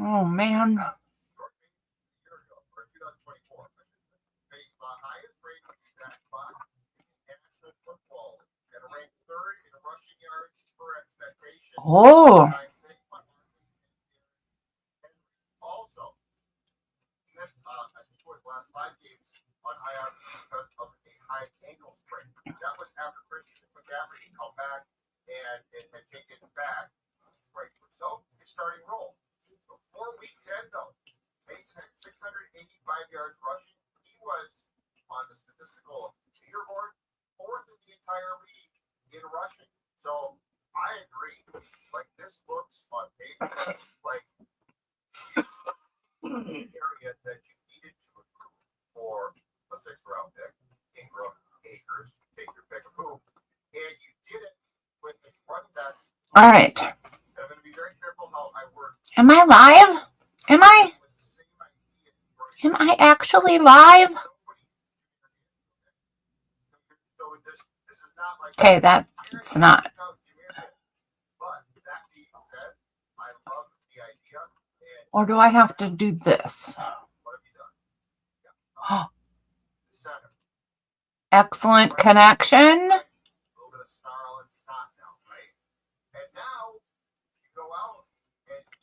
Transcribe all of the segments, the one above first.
Oh, man. Oh. All right. Am I live? Am I actually live? Okay, that's not. Or do I have to do this? Excellent connection.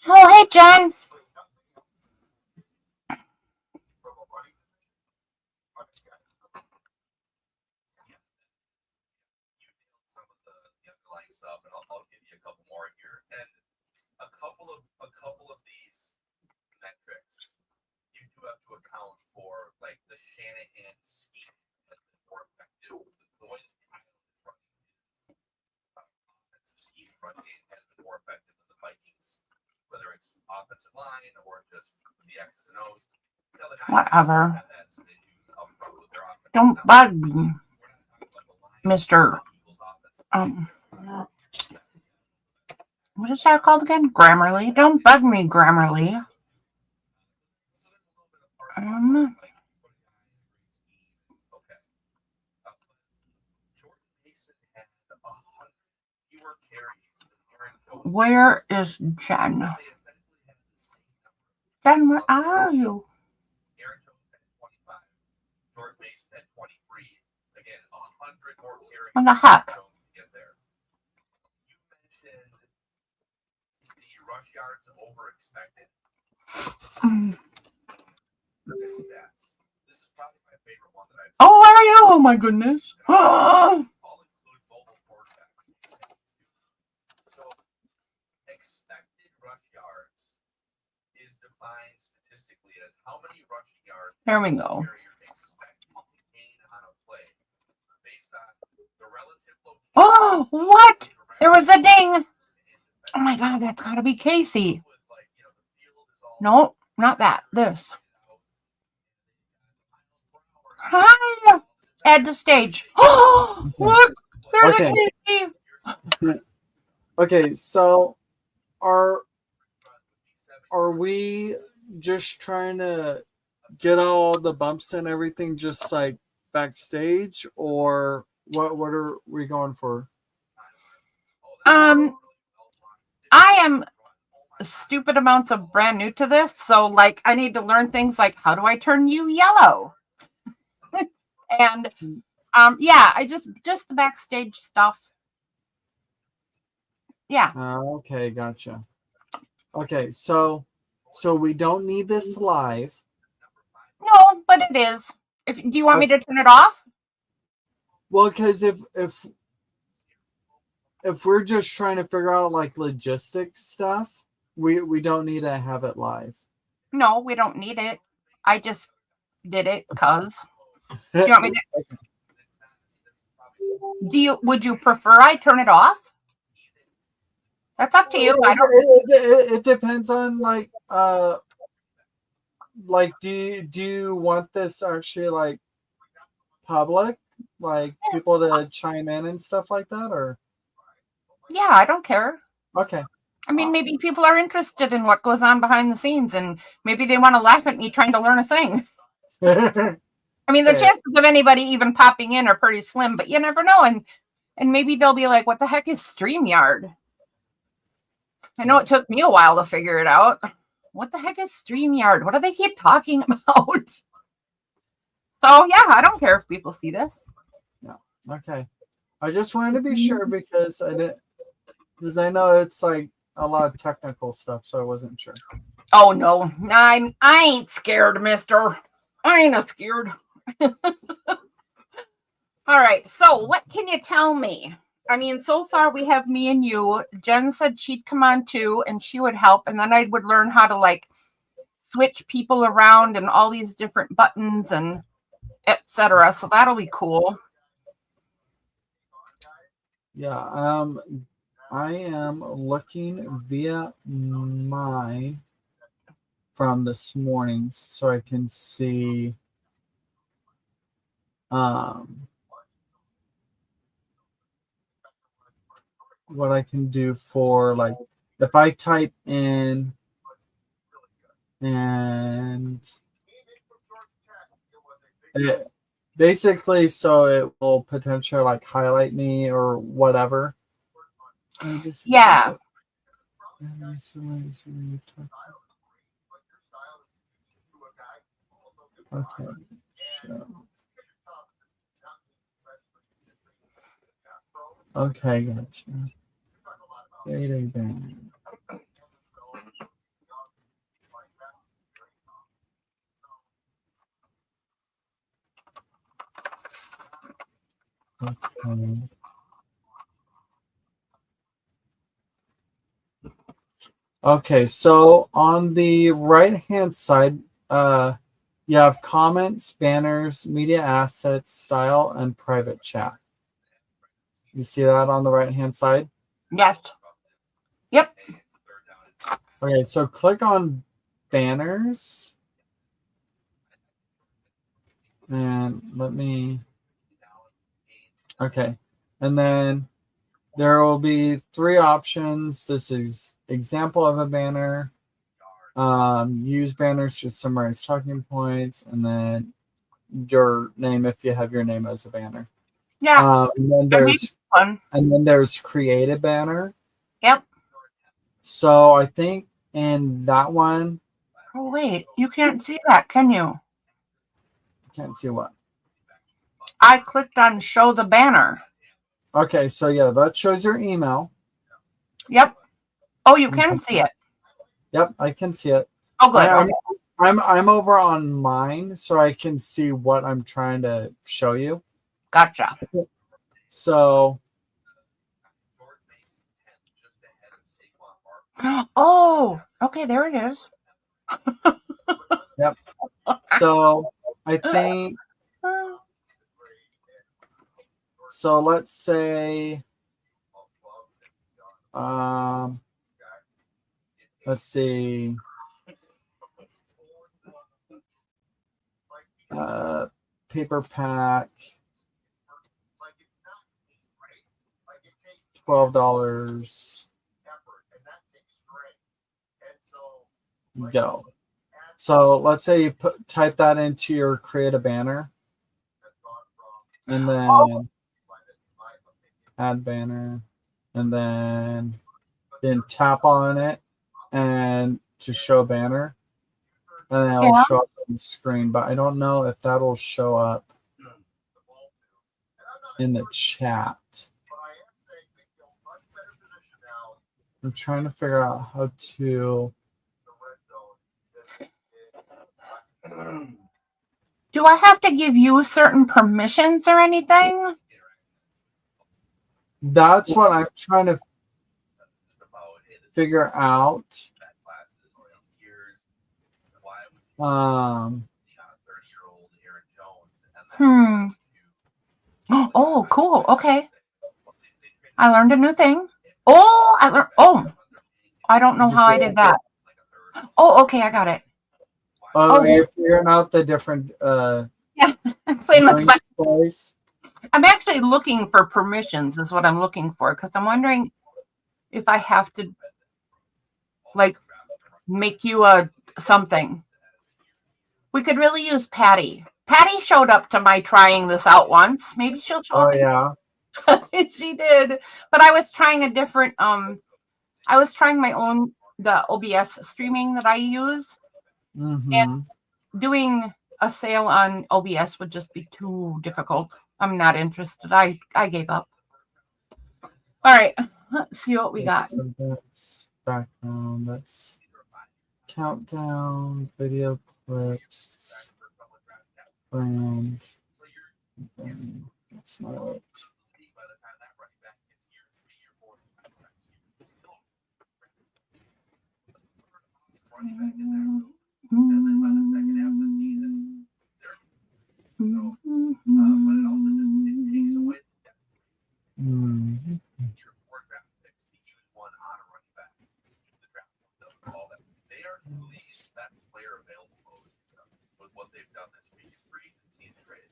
Oh, hey, Jen. A couple of these metrics, you do have to account for like the Shanahan scheme has been more effective. The way the trial is running is offensive scheme run game has been more effective than the Vikings, whether it's offensive line or just the X's and O's. Whatever. Don't bug me, Mr. What is that called again? Grammarly. Don't bug me, Grammarly. Where is Jen? Jen, where are you? What the heck? Rush yards over expected. This is probably my favorite one that I've seen. Oh, are you? Oh my goodness. All include mobile quarterbacks. So expected rush yards is defined statistically as how many rushing yards here we go. You're expected to gain on a play based on the relative location. Oh, what? There was a ding. Oh my God, that's gotta be Casey. No, not that. This. Hi. Add to stage. Oh, look. There's a Casey. Okay, so are we just trying to get all the bumps and everything just like backstage, or what are we going for? I am stupid amounts of brand new to this, so like I need to learn things like how do I turn you yellow? And yeah, I just the backstage stuff. Yeah. Okay, gotcha. Okay, so we don't need this live. No, but it is. Do you want me to turn it off? Well, because if we're just trying to figure out like logistics stuff, we don't need to have it live. No, we don't need it. I just did it because. Do you want me to? Would you prefer I turn it off? That's up to you. It depends on like do you want this actually like public, like people to chime in and stuff like that, or? Yeah, I don't care. Okay. I mean, maybe people are interested in what goes on behind the scenes, and maybe they want to laugh at me trying to learn a thing. I mean, the chances of anybody even popping in are pretty slim, but you never know. And maybe they'll be like, what the heck is StreamYard? I know it took me a while to figure it out. What the heck is StreamYard? What do they keep talking about? So yeah, I don't care if people see this. Okay. I just wanted to be sure because I know it's like a lot of technical stuff, so I wasn't sure. Oh no, I ain't scared, mister. I ain't scared. All right, so what can you tell me? I mean, so far we have me and you. Jen said she'd come on too and she would help, and then I would learn how to like switch people around and all these different buttons and etc. So that'll be cool. Yeah, I am looking via my from this morning so I can see what I can do for like if I type in and basically so it will potentially like highlight me or whatever. Yeah. Okay. So. Okay, gotcha. Data band. Okay. Okay, so on the right hand side, you have comments, banners, media assets, style, and private chat. You see that on the right hand side? Yes. Yep. Okay, so click on banners. And let me. Okay. And then there will be 3 options. This is example of a banner. Use banners to summarize talking points, and then your name if you have your name as a banner. Yeah. And then there's create a banner. Yep. So I think in that one. Oh wait, you can't see that, can you? Can't see what? I clicked on show the banner. Okay, so yeah, that shows your email. Yep. Oh, you can see it. Yep, I can see it. Oh, good. I'm over on mine, so I can see what I'm trying to show you. Gotcha. So. Oh, okay, there it is. Yep. So I think. So let's say. Let's see. Paper pack. $12. Go. So let's say you type that into your create a banner, and then add banner, and then tap on it and to show banner, and then it'll show up on the screen. But I don't know if that'll show up in the chat. I'm trying to figure out how to. Do I have to give you certain permissions or anything? That's what I'm trying to figure out. Oh, cool. Okay. I learned a new thing. I don't know how I did that. Oh, okay, I got it. Oh, you're figuring out the different yeah, I'm playing with place. I'm actually looking for permissions is what I'm looking for, because I'm wondering if I have to like make you a something. We could really use Patty. Patty showed up to my trying this out once. Maybe she'll show up. Oh yeah. She did. But I was trying a different I was trying the OBS streaming that I use. Mm-hmm. Doing a sale on OBS would just be too difficult. I'm not interested. I gave up. All right, let's see what we got. So that's background. That's countdown, video clips, brand. That's not it. And then by the second half of the season, but it also just takes away your 4 draft picks to use one on a running back. The draft doesn't call that. They are truly that player available mode with what they've done this week in free agency and trade.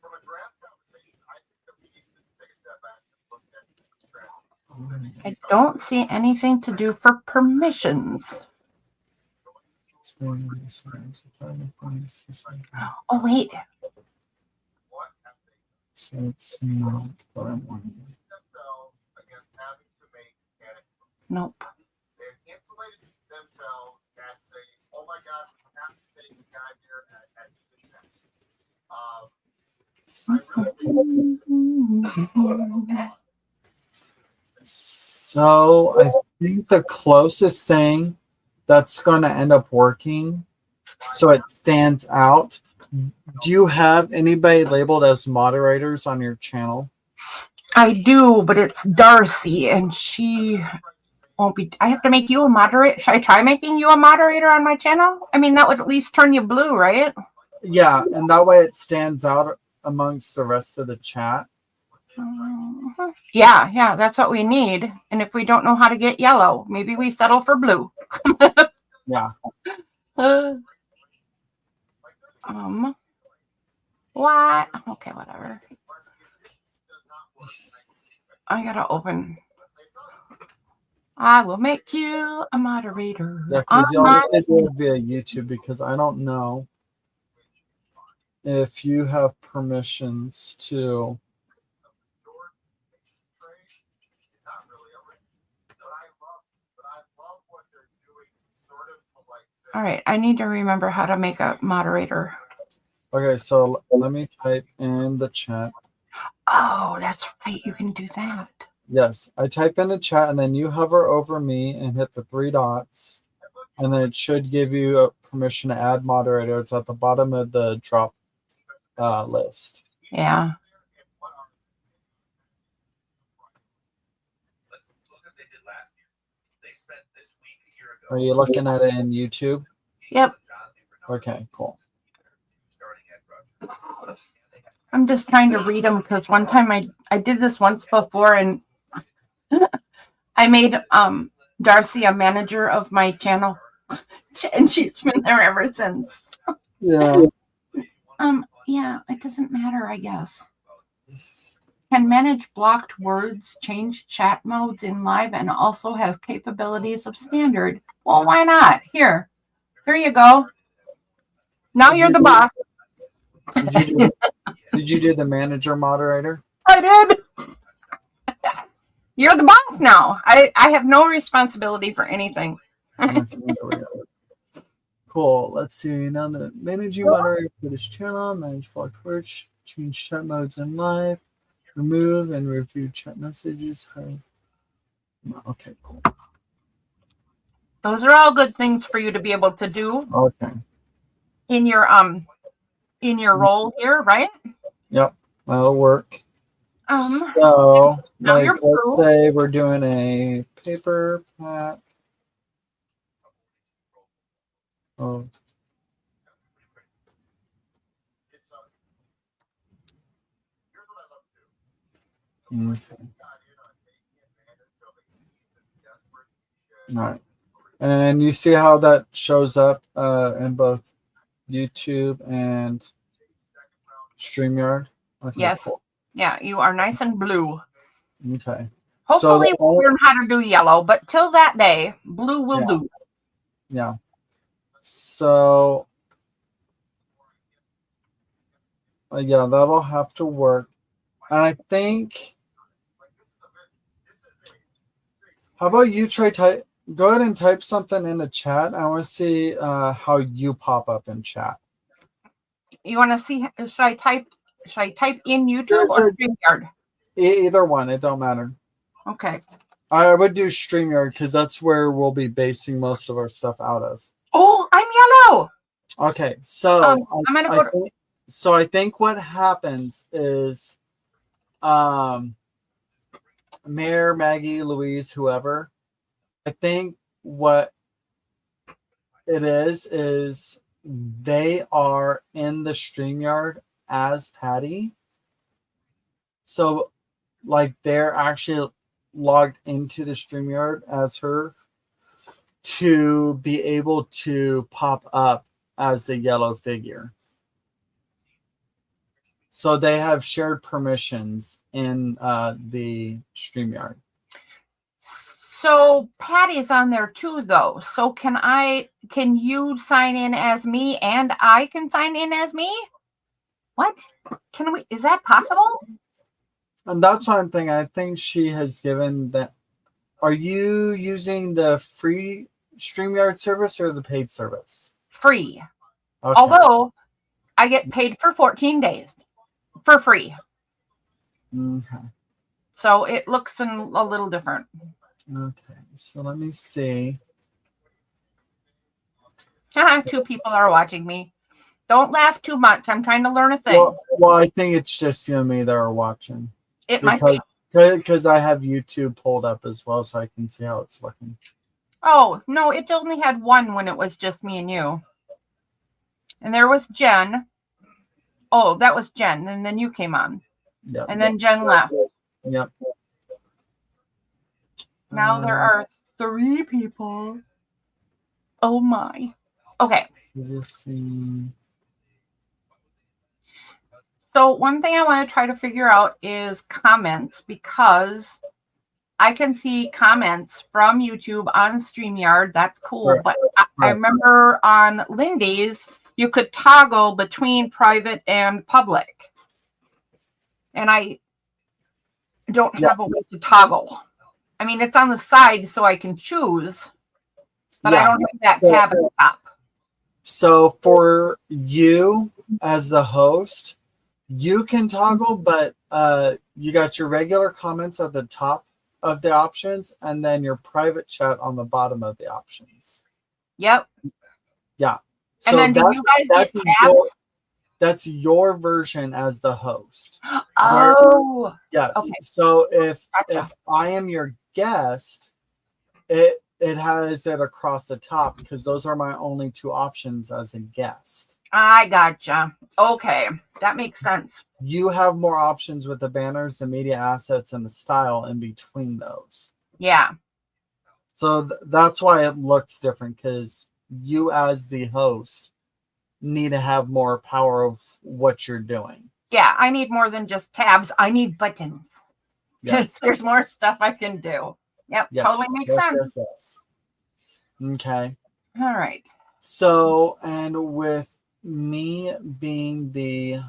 From a draft conversation, I think that we need to take a step back and look at the strategy. I don't see anything to do for permissions. Oh, wait. So it's not what I wanted. Nope. They've insulated themselves and say, oh my God, we have to take the guy here at position. So I think the closest thing that's going to end up working so it stands out. Do you have anybody labeled as moderators on your channel? I do, but it's Darcy, and she won't be. I have to make you a moderator. Should I try making you a moderator on my channel? I mean, that would at least turn you blue, right? Yeah, and that way it stands out amongst the rest of the chat. Yeah, that's what we need. And if we don't know how to get yellow, maybe we settle for blue. Yeah. What? Okay, whatever. I gotta open. I will make you a moderator. Yeah, because y'all need to do it via YouTube because I don't know if you have permissions to. All right, I need to remember how to make a moderator. Okay, so let me type in the chat. Oh, that's right. You can do that. Yes, I type in the chat and then you hover over me and hit the 3 dots. And then it should give you a permission to add moderator. It's at the bottom of the drop list. Yeah. Let's look at what they did last year. They spent this week a year ago. Are you looking at it in YouTube? Yep. Okay, cool. I'm just trying to read them because one time I did this once before and I made Darcy a manager of my channel and she's been there ever since. Yeah. Yeah, it doesn't matter, I guess. Can manage blocked words, change chat modes in live, and also has capabilities of standard. Well, why not? Here you go. Now you're the boss. Did you do the manager moderator? I did. You're the boss now. I have no responsibility for anything. Cool. Let's see. Now the managing moderator for this channel, manage blocked words, change chat modes in live, remove and review chat messages. Okay, cool. Those are all good things for you to be able to do. Okay. In your role here, right? Yep, that'll work. So like, let's say we're doing a paper pack. Oh. Okay. All right. And you see how that shows up in both YouTube and StreamYard? Okay, yes. Cool. Yeah, you are nice and blue. Okay. Hopefully we'll learn how to do yellow, but till that day, blue will do. Yeah. So, yeah, that'll have to work. And I think, How about you try type? Go ahead and type something in the chat. I want to see how you pop up in chat. You want to see? Should I type in YouTube or StreamYard? Either one, it don't matter. Okay. I would do StreamYard because that's where we'll be basing most of our stuff out of. Oh, I'm yellow. Okay, so I'm gonna go. I think what happens is, Mayor, Maggie, Louise, whoever. I think what it is they are in the StreamYard as Patty. So, like, they're actually logged into the StreamYard as her to be able to pop up as the yellow figure. So they have shared permissions in the StreamYard. So Patty's on there too, though. So can you sign in as me and I can sign in as me? What? Is that possible? And that's one thing I think she has given that. Are you using the free StreamYard service or the paid service? Free. Okay. Although I get paid for 14 days for free. Okay. So it looks a little different. Okay. So let me see. 2 people are watching me. Don't laugh too much. I'm trying to learn a thing. Well, I think it's just you and me that are watching. It might be. Because I have YouTube pulled up as well, so I can see how it's looking. Oh, no, it only had 1 when it was just me and you. And there was Jen. Oh, that was Jen. And then you came on. Yep. And then Jen left. Yep. Now there are 3 people. Oh, my. Okay. Just see. So one thing I want to try to figure out is comments, because I can see comments from YouTube on StreamYard. That's cool. Right. But I remember on Lindy's, you could toggle between private and public. And I don't have a way to toggle. I mean, it's on the side so I can choose, but I don't have that tab at the top. So for you as the host, you can toggle, but you got your regular comments at the top of the options and then your private chat on the bottom of the options. Yep. Yeah. And then do you guys get tabs? That's your version as the host. Oh. Yes. Okay. So if Gotcha. I am your guest, it has it across the top because those are my only 2 options as a guest. I gotcha. Okay. That makes sense. You have more options with the banners, the media assets, and the style in between those. Yeah. So that's why it looks different, because you as the host need to have more power of what you're doing. Yeah, I need more than just tabs. I need buttons. Yes. There's more stuff I can do. Yep, Yes. totally makes sense. Yes. Okay. All right. So, and with me being the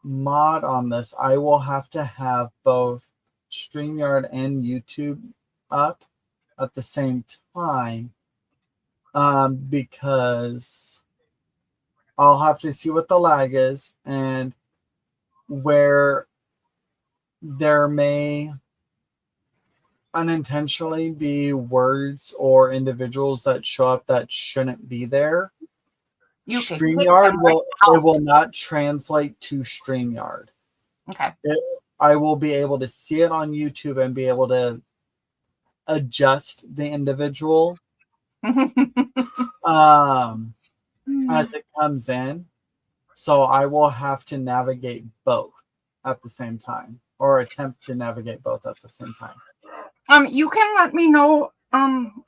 mod on this, I will have to have both StreamYard and YouTube up at the same time, because I'll have to see what the lag is and where there may unintentionally be words or individuals that show up that shouldn't be there. You can StreamYard will not translate to StreamYard. Okay. I will be able to see it on YouTube and be able to adjust the individual as it comes in. So I will have to navigate both at the same time, or attempt to navigate both at the same time. You can let me know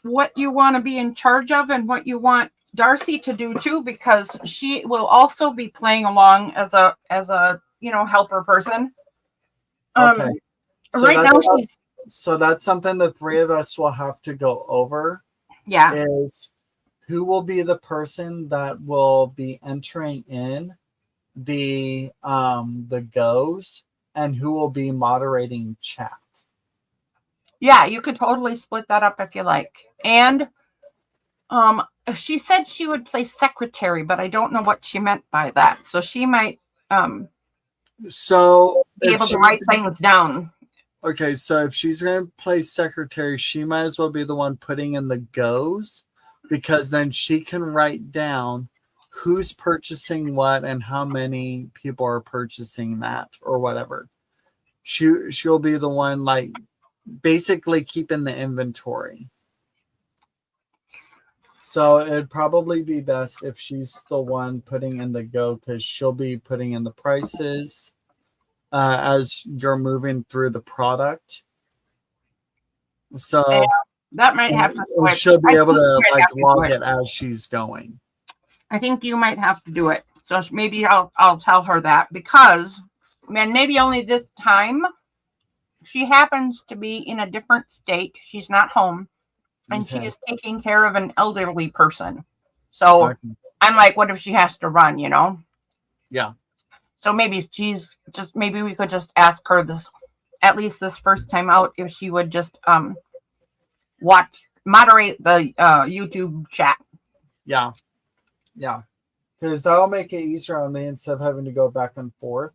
what you want to be in charge of and what you want Darcy to do too, because she will also be playing along as a helper person. Okay. So right now so that's something the 3 of us will have to go over. Yeah. Is who will be the person that will be entering in the goes, and who will be moderating chat. Yeah, you could totally split that up if you like. And she said she would play secretary, but I don't know what she meant by that. So she might So be if able to write she's things down. okay, so if she's gonna play secretary, she might as well be the one putting in the goes, because then she can write down who's purchasing what and how many people are purchasing that or whatever. She'll be the one like basically keeping the inventory. So it'd probably be best if she's the one putting in the go, because she'll be putting in the prices as you're moving through the product. So Yeah, that might have to switch. she'll be I able think to you might like have to do log it. it as she's going. I think you might have to do it. So maybe I'll tell her that, because, man, maybe only this time she happens to be in a different state. She's not home, and she Okay. is taking care of an elderly person. So Okay. I'm like, what if she has to run, you know? Yeah. So maybe maybe we could just ask her this, at least this first time out, if she would just moderate the YouTube chat. Yeah. Yeah. Because that'll make it easier on me instead of having to go back and forth.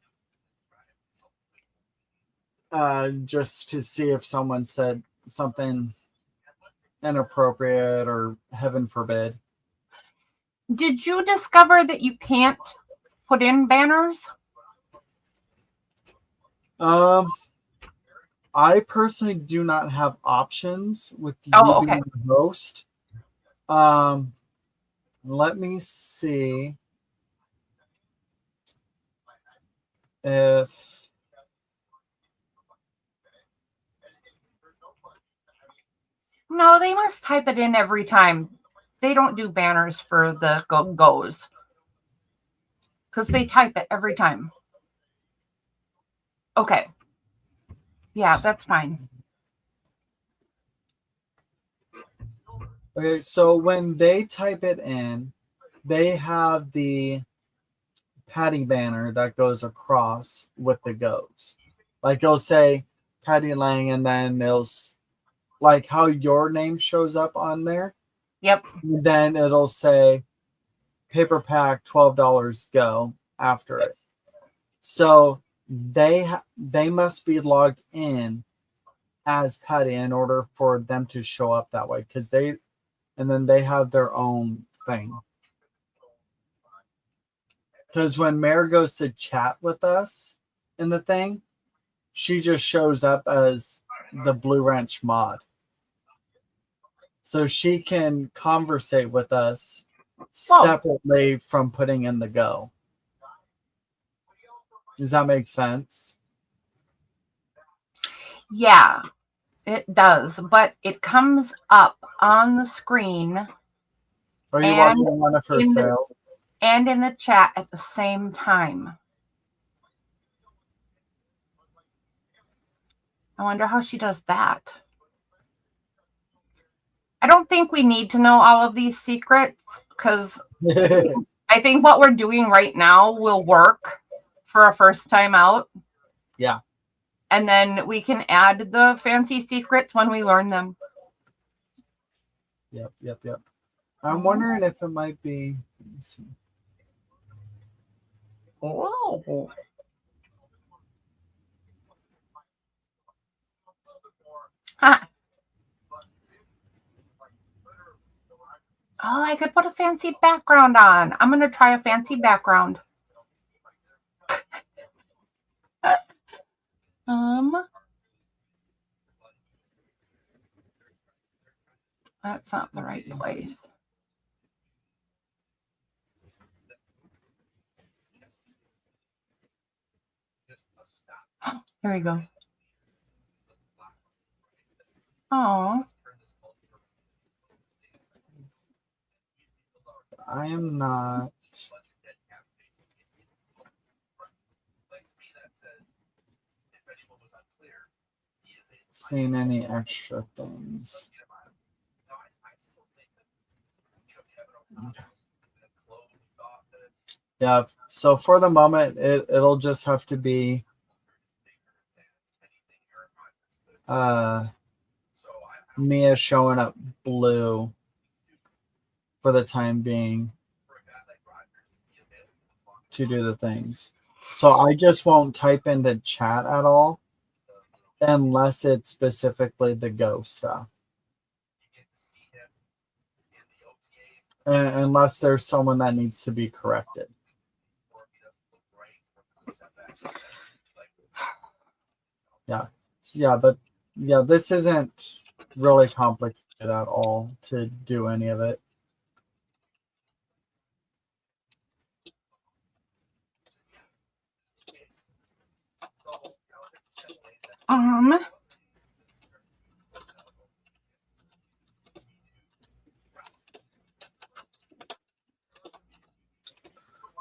Just to see if someone said something inappropriate or heaven forbid. Did you discover that you can't put in banners? I personally do not have options with you Oh, okay. being the host. Let me see if No, they must type it in every time. They don't do banners for the goes, because they type it every time. Okay. Yeah, that's fine. okay, so when they type it in, they have the Patty banner that goes across with the goes. Like it'll say Patty Lang, and then like how your name shows up on there. Yep. Then it'll say paper pack $12 go after it. So they must be logged in as Patty in order for them to show up that way, because then they have their own thing. Because when Mare goes to chat with us in the thing, she just shows up as the Blue Ranch mod. So she can conversate with us separately from putting in the go. Does that make sense? Yeah, it does. But it comes up on the screen. Are you watching one of her in sales? And in the chat at the same time. I wonder how she does that. I don't think we need to know all of these secrets, because I think what we're doing right now will work for a first time out. Yeah. And then we can add the fancy secrets when we learn them. Yep. I'm wondering if it might be. Let me see. Oh. Huh. Oh, I could put a fancy background on. I'm going to try a fancy background. That's not the right place. There we go. Oh. I am not seeing any extra things. Yeah, so for the moment, it'll just have to be Mia showing up blue for the time being to do the things. So I just won't type into chat at all unless it's specifically the Go stuff. Unless there's someone that needs to be corrected. Yeah. Yeah, but yeah, this isn't really complicated at all to do any of it.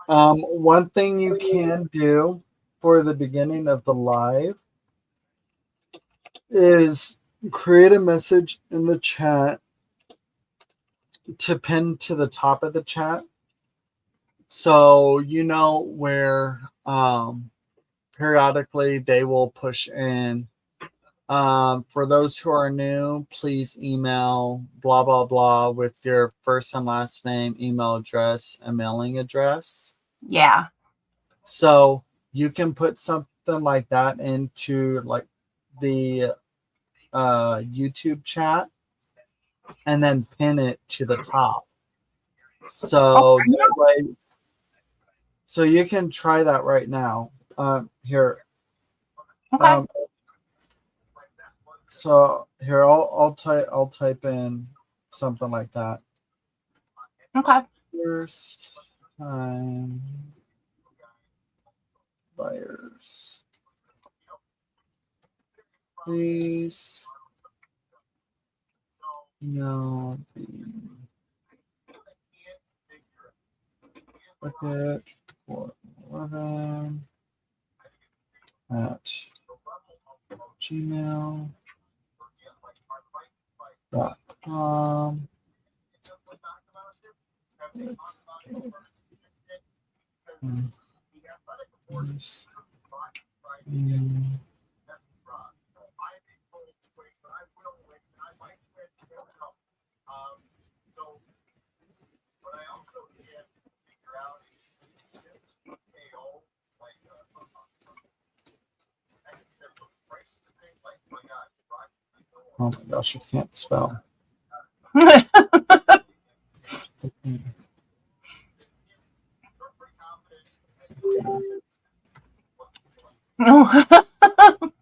One thing you can do for the beginning of the live is create a message in the chat to pin to the top of the chat. So you know where periodically they will push in. For those who are new, please email blah, blah, blah with your first and last name, email address, and mailing address. Yeah. So you can put something like that into like the YouTube chat and then pin it to the top. So that way, so you can try that right now. Here. Okay. So here I'll type in something like that. Okay. First time buyers, please know the bucket for 11 at gmail.com. Oh my gosh, I can't spell.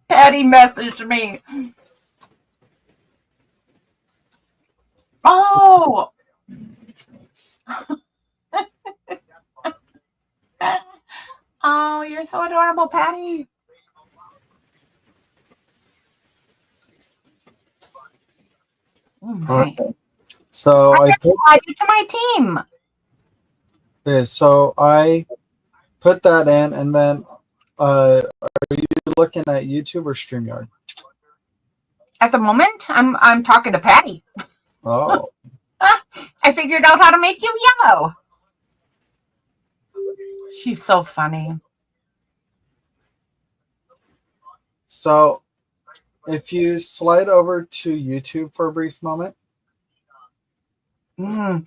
Patty messaged me. Oh. Oh, you're so adorable, Patty. Oh my. Okay. So I put Add you to my team. okay, so I put that in, and then are you looking at YouTube or StreamYard? At the moment, I'm talking to Patty. Oh. I figured out how to make you yellow. She's so funny. So if you slide over to YouTube for a brief moment. I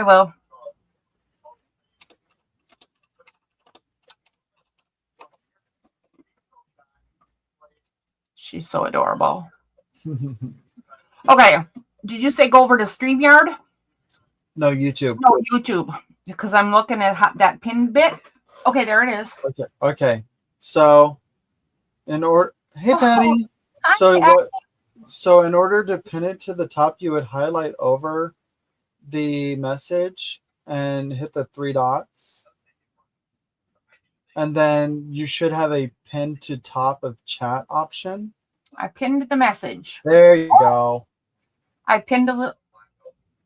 will. She's so adorable. Okay. Did you say go over to StreamYard? No, YouTube. No, YouTube. Because I'm looking at that pin bit. Okay, there it is. Okay. So in order, hey Patty. So in order to pin it to the top, you would highlight over the message and hit the 3 dots. And then you should have a pin to top of chat option. I pinned the message. There you go. I pinned a little.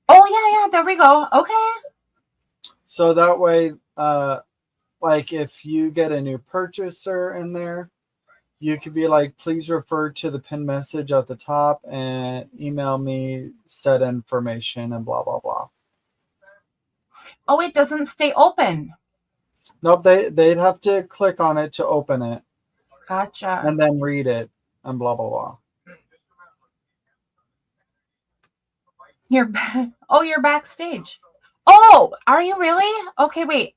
Oh, yeah, there we go. Okay. So that way, like if you get a new purchaser in there, you could be like, please refer to the pin message at the top and email me said information and blah, blah, blah. Oh, it doesn't stay open. Nope, they'd have to click on it to open it. Gotcha. And then read it and blah, blah, blah. You're backstage. Oh, are you really? Okay, wait.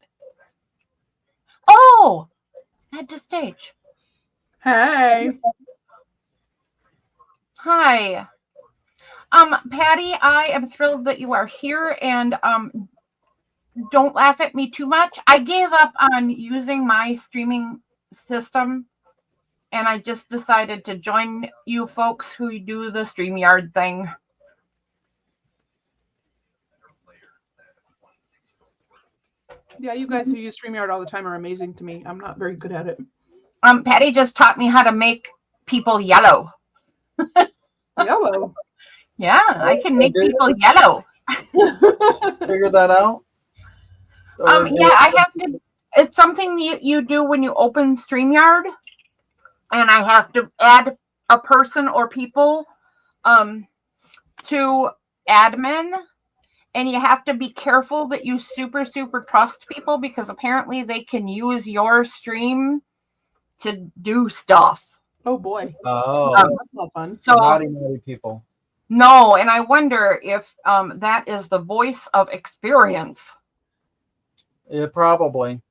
Oh, head to stage. Hey. Hi. Patty, I am thrilled that you are here, and don't laugh at me too much. I gave up on using my streaming system, and I just decided to join you folks who do the StreamYard thing. Yeah, you guys who use StreamYard all the time are amazing to me. I'm not very good at it. Patty just taught me how to make people yellow. Yellow. Yeah, I can make people yellow. Figure that out? Or Yeah, I have to. It's something that you do when you open StreamYard, and I have to add a person or people to admin, and you have to be careful that you super trust people, because apparently they can use your stream to do stuff. Oh boy. Oh, That's not fun. So naughty people. no, and I wonder if that is the voice of experience. Yeah, probably.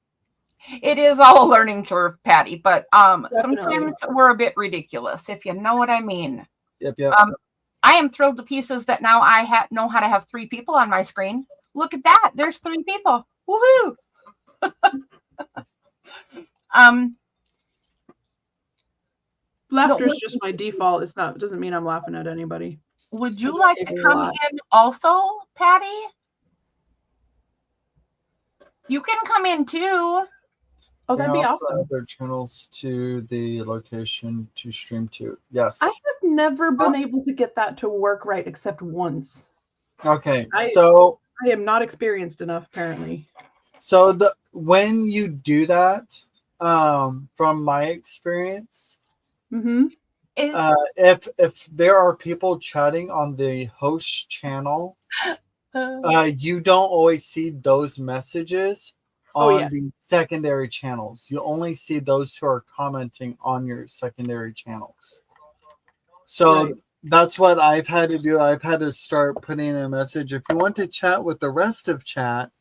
It is all a learning curve, Patty, but Definitely. sometimes we're a bit ridiculous, if you know what I mean. Yep. I am thrilled to pieces that now I know how to have 3 people on my screen. Look at that. There's 3 people. Woohoo. Laughter is just my default. It doesn't mean I'm laughing at anybody. Would you It'll like take to me a come lot. in also, Patty? You can come in too. Oh, that'd be And also awesome. add their channels to the location to stream to. Yes. I have never been able to get that to work right except once. Okay. I am not experienced enough, apparently. So when you do that, from my experience, Mm-hmm. if there are people chatting on the host channel, you don't always see those messages on the secondary channels. You only see those who are commenting on your secondary channels. So that's what I've had to do. I've had to start putting a message. If you want to chat with the rest of chat,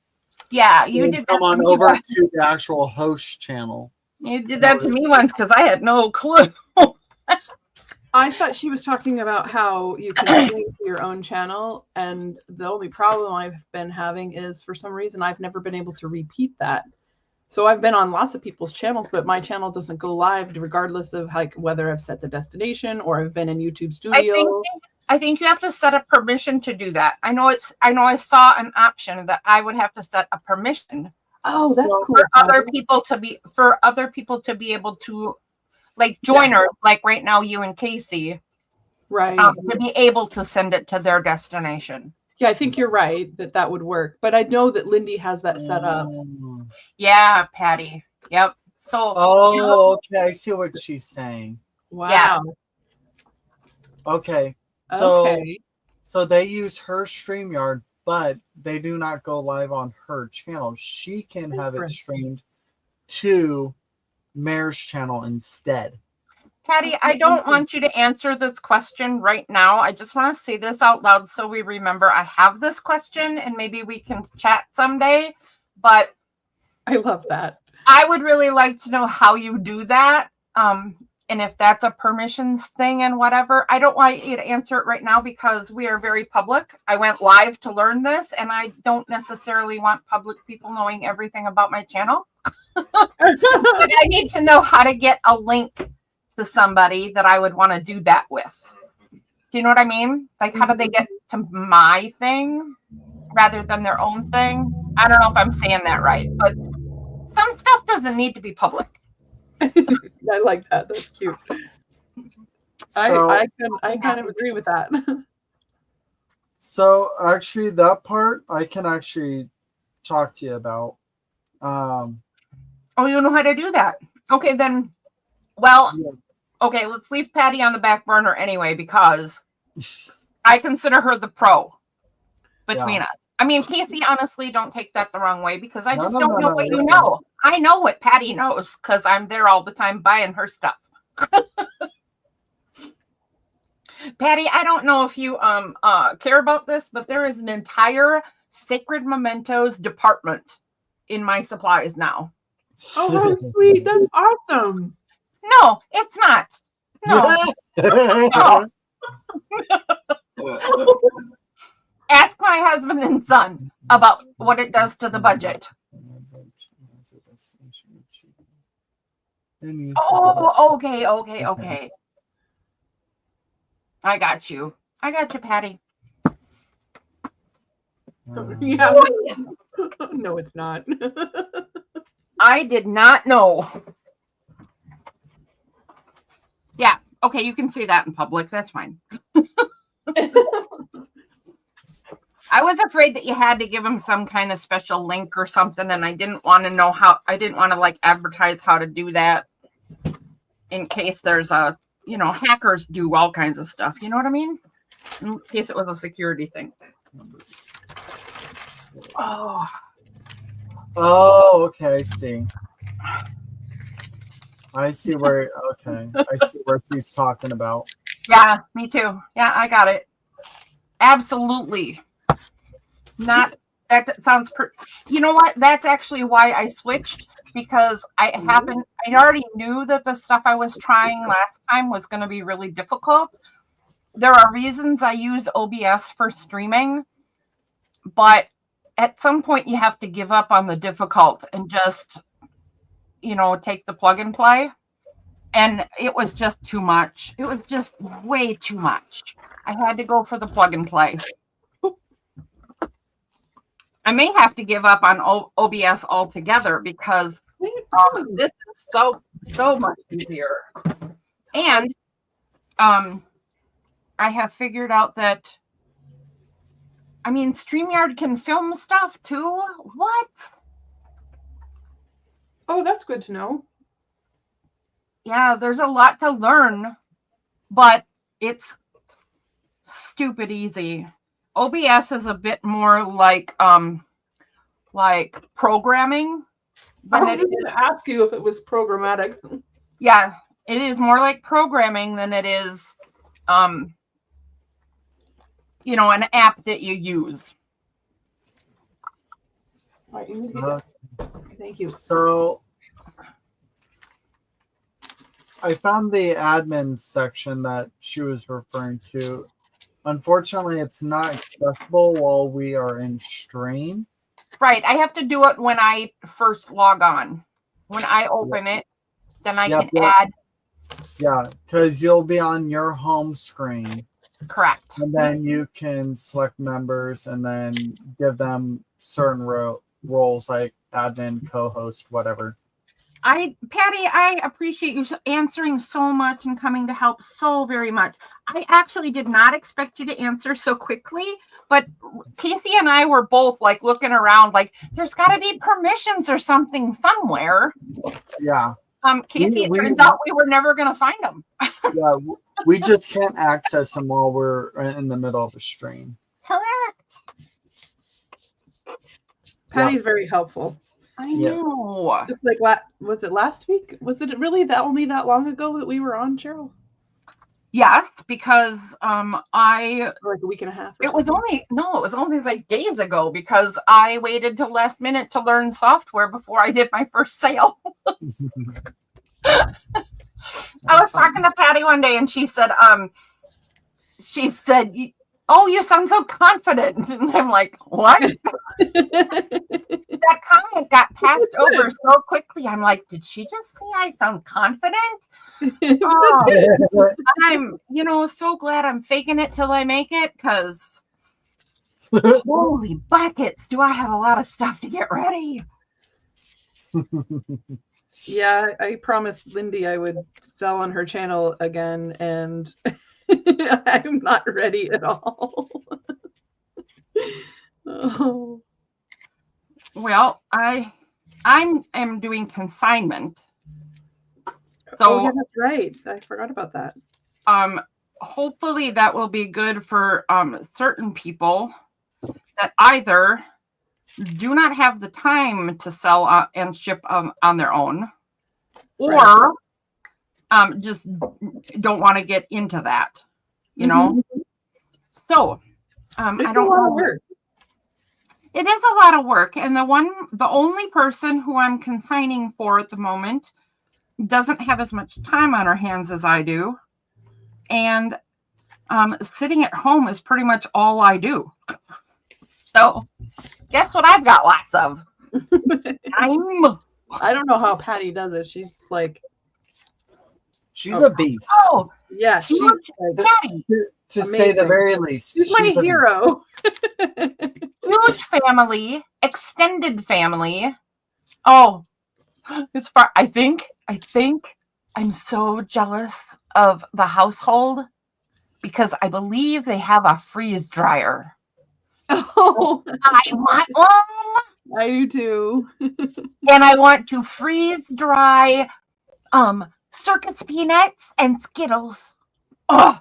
Yeah, you did come that on to me over once. to the actual host channel. You did that to me once because I had no clue. I thought she was talking about how you can stream to your own channel, and the only problem I've been having is for some reason I've never been able to repeat that. So I've been on lots of people's channels, but my channel doesn't go live regardless of whether I've set the destination or I've been in YouTube Studio. I think you have to set a permission to do that. I know I saw an option that I would have to set a permission. Oh, that's cool. For other people to be able to join her, like right now you and Casey, right, to be able to send it to their destination. Yeah, I think you're right that would work. But I know that Lindy has that set up. Yeah, Patty. Yep. So. Oh, okay. I see what she's saying. Wow. Yeah. Okay. So they use her StreamYard, but they do not go live on her channel. She can have it streamed to Mayor's channel instead. Patty, I don't want you to answer this question right now. I just want to say this out loud so we remember I have this question, and maybe we can chat someday. But I love that. I would really like to know how you do that. And if that's a permissions thing and whatever. I don't want you to answer it right now because we are very public. I went live to learn this, and I don't necessarily want public people knowing everything about my channel. But I need to know how to get a link to somebody that I would want to do that with. Do you know what I mean? Like, how do they get to my thing rather than their own thing? I don't know if I'm saying that right, but some stuff doesn't need to be public. I like that. That's cute. So, I kind of agree with that. So actually, that part I can actually talk to you about. Oh, you know how to do that? Okay, then. Well, okay, let's leave Patty on the back burner anyway, because I consider her the pro between us. I mean, Casey, honestly, don't take that the wrong way, because I just don't know what you know. I know what Patty knows because I'm there all the time buying her stuff. Patty, I don't know if you care about this, but there is an entire Sacred Mementos department in my supplies now. Oh, how sweet! That's awesome. No, it's not. No. Ask my husband and son about what it does to the budget. Oh, okay. I got you, Patty. Yeah. No, it's not. I did not know. Yeah, okay, you can say that in public. That's fine. I was afraid that you had to give them some kind of special link or something, and I didn't want to know how. I didn't want to like advertise how to do that in case there's a, hackers do all kinds of stuff. You know what I mean? In case it was a security thing. Oh, okay. I see where. Okay, I see what he's talking about. Yeah, me too. Yeah, I got it. Absolutely. Not that sounds. You know what? That's actually why I switched, because I already knew that the stuff I was trying last time was going to be really difficult. There are reasons I use OBS for streaming, but at some point you have to give up on the difficult and just, take the plug and play. And it was just too much. It was just way too much. I had to go for the plug and play. I may have to give up on OBS altogether because this is so much easier. And I have figured out that, StreamYard can film stuff too. What? Oh, that's good to know. Yeah, there's a lot to learn, but it's stupid easy. OBS is a bit more like programming. I was going to ask you if it was programmatic. Yeah, it is more like programming than it is, an app that you use. All right, thank you. So I found the admin section that she was referring to. Unfortunately, it's not accessible while we are in Strain. Right. I have to do it when I first log on. When I open it, then I can add. Yeah, because you'll be on your home screen. Correct. And then you can select members and then give them certain roles like admin, co-host, whatever. Patty, I appreciate you answering so much and coming to help so very much. I actually did not expect you to answer so quickly, but Casey and I were both like looking around like there's got to be permissions or something somewhere. Yeah. Casey, it turns out we were never going to find them. Yeah, we just can't access them while we're in the middle of a stream. Correct. Patty's very helpful. I know. Just like was it last week? Was it really only that long ago that we were on, Cheryl? Yeah, because like a week and a half. It was only like days ago because I waited till last minute to learn software before I did my first sale. I was talking to Patty one day and she said, "Oh, you sound so confident." And I'm like, "What?" That comment got passed over so quickly. I'm like, "Did she just say I sound confident?" Oh, I'm, so glad I'm faking it till I make it because holy buckets, do I have a lot of stuff to get ready. Yeah, I promised Lindy I would sell on her channel again, and I'm not ready at all. Oh. Well, I am doing consignment. So, yeah, that's right. I forgot about that. Hopefully that will be good for certain people that either do not have the time to sell and ship on their own, or just don't want to get into that. you know. So It's I don't a lot know. of work. It is a lot of work, and the only person who I'm consigning for at the moment doesn't have as much time on her hands as I do, and sitting at home is pretty much all I do. So guess what I've got lots of time. I don't know how Patty does it. She's like, She's a beast. Oh, yeah, she's huge like, Patty, To say the amazing. very least. she's my a beast. hero. huge family, extended family. Oh, it's far. I think I'm so jealous of the household because I believe they have a freeze dryer. Oh, I want one, I do too. and I want to freeze dry circus peanuts and Skittles. Oh,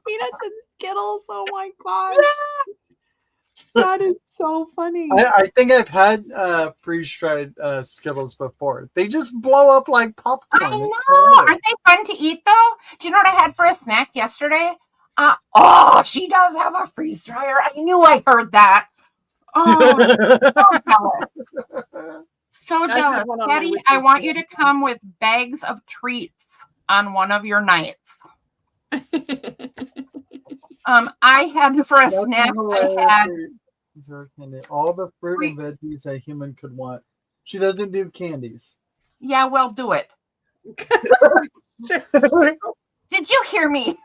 Peanuts and Skittles. Oh my gosh. That is so funny. I think I've had freeze-dried Skittles before. They just blow up like popcorn. I It's know. hilarious. Aren't they fun to eat though? Do you know what I had for a snack yesterday? She does have a freeze dryer. I knew I heard that. Oh, so jealous. So I had jealous. one on my Patty, wish I list want too. you to come with bags of treats on one of your nights. I had for a That's snack, hilarious. I had These are candy. All the fruit and veggies a human could want. She doesn't do candies. yeah, well, do it. Did you hear me?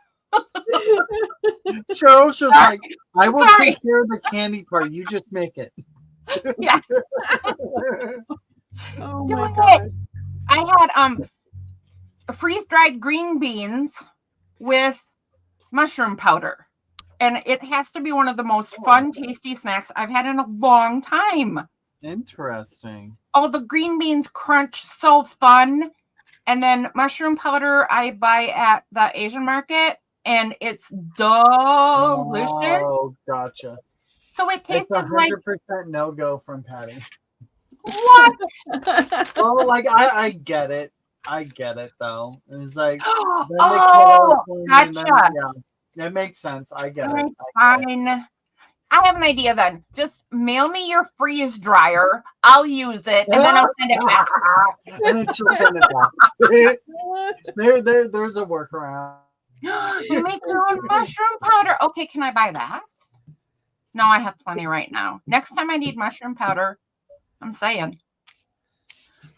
Cheryl's just like, I will Sorry. take care of the candy part. You just make it. Yeah. Oh Do my it. gosh. I had freeze-dried green beans with mushroom powder. And it has to be one of the most fun, tasty snacks I've had in a long time. Interesting. Oh, the green beans crunch, so fun. And then mushroom powder I buy at the Asian market, and it's delicious. Oh, gotcha. So it It's tasted like 100% no-go from Patty. what? Oh, like I get it. I get it though. It's like then they cut Oh, out one and then- gotcha. yeah, that makes sense. I get it. Alright, I get it. fine. I have an idea then. Just mail me your freeze dryer. I'll use it, and then I'll send it back. And then she'll send it back. There's a workaround. You make your own mushroom powder. Okay, can I buy that? No, I have plenty right now. Next time I need mushroom powder, I'm saying.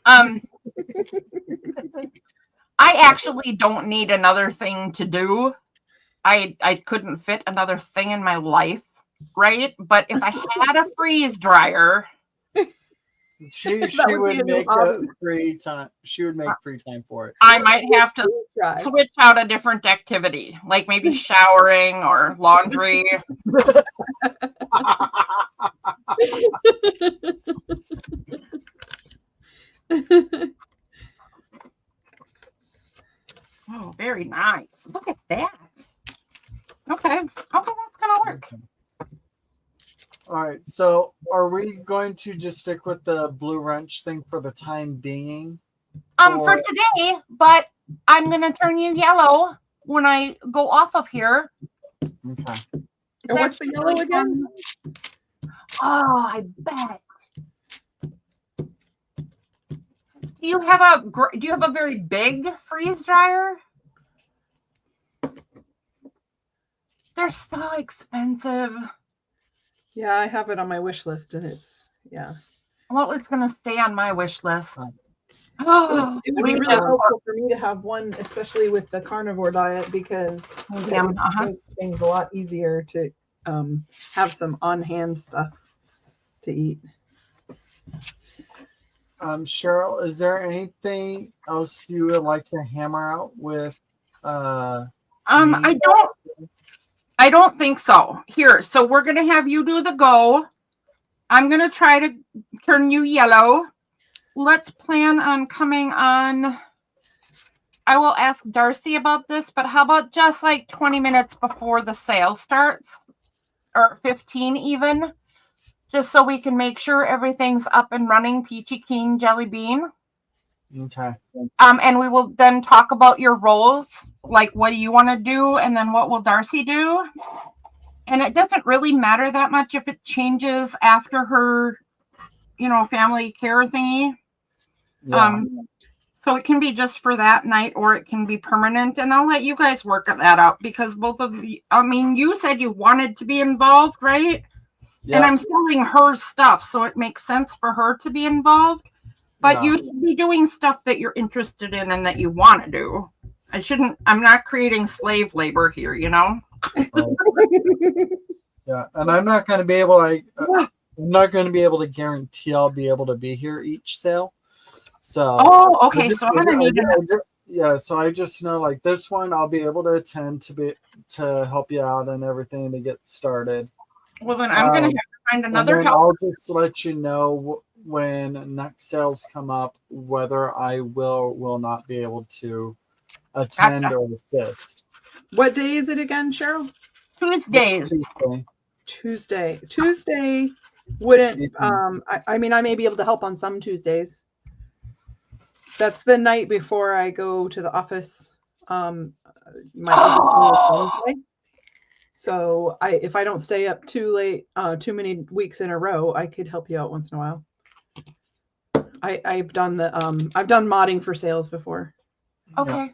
I actually don't need another thing to do. I couldn't fit another thing in my life, right? But if I had a freeze dryer, She That would be would a new make hobby. free time. She would make free time for it. I might have to Try. switch out a different activity, like maybe showering or laundry. Oh, very nice. Look at that. Okay, that's gonna work. All right. So, are we going to just stick with the blue wrench thing for the time being? For Or- today, but I'm gonna turn you yellow when I go off of here. Okay. And what's the yellow again? Oh, I bet. Do you have a very big freeze dryer? They're so expensive. Yeah, I have it on my wish list, and it's Well, it's gonna stay on my wish list. Fine. Oh, It would be really helpful for me to have one, especially with the carnivore diet, because it Yeah, would make things a lot easier to have some on-hand stuff to eat. Cheryl, is there anything else you would like to hammer out with? I don't think so. Here, so we're gonna have you do the go. I'm gonna try to turn you yellow. Let's plan on coming on. I will ask Darcy about this, but how about just like 20 minutes before the sale starts? Or 15 even? Just so we can make sure everything's up and running, Peachy Keen Jelly Bean. Okay. And we will then talk about your roles, like what do you want to do, and then what will Darcy do. And it doesn't really matter that much if it changes after her, family care thingy. Yeah. So it can be just for that night, or it can be permanent. And I'll let you guys work that out, because both of you, you said you wanted to be involved, right? Yeah. And I'm selling her stuff, so it makes sense for her to be involved. But you should be doing stuff that you're interested in and that you want to do. I'm not creating slave labor here, Right. Yeah, and I'm not going to be able to guarantee I'll be able to be here each sale. So. Oh, okay. So I'm going to need. Yeah, so I just know, like, this one I'll be able to attend to help you out and everything to get started. Well, then I'm going to have to find another and help. I'll just let you know when next sales come up whether I will not be able to attend or assist. What day is it again, Cheryl? Tuesdays. Tuesday wouldn't. I mean, I may be able to help on some Tuesdays. That's the night before I go to the office. My husband Wednesday. So if I don't stay up too late, too many weeks in a row, I could help you out once in a while. I've done modding for sales before. Okay.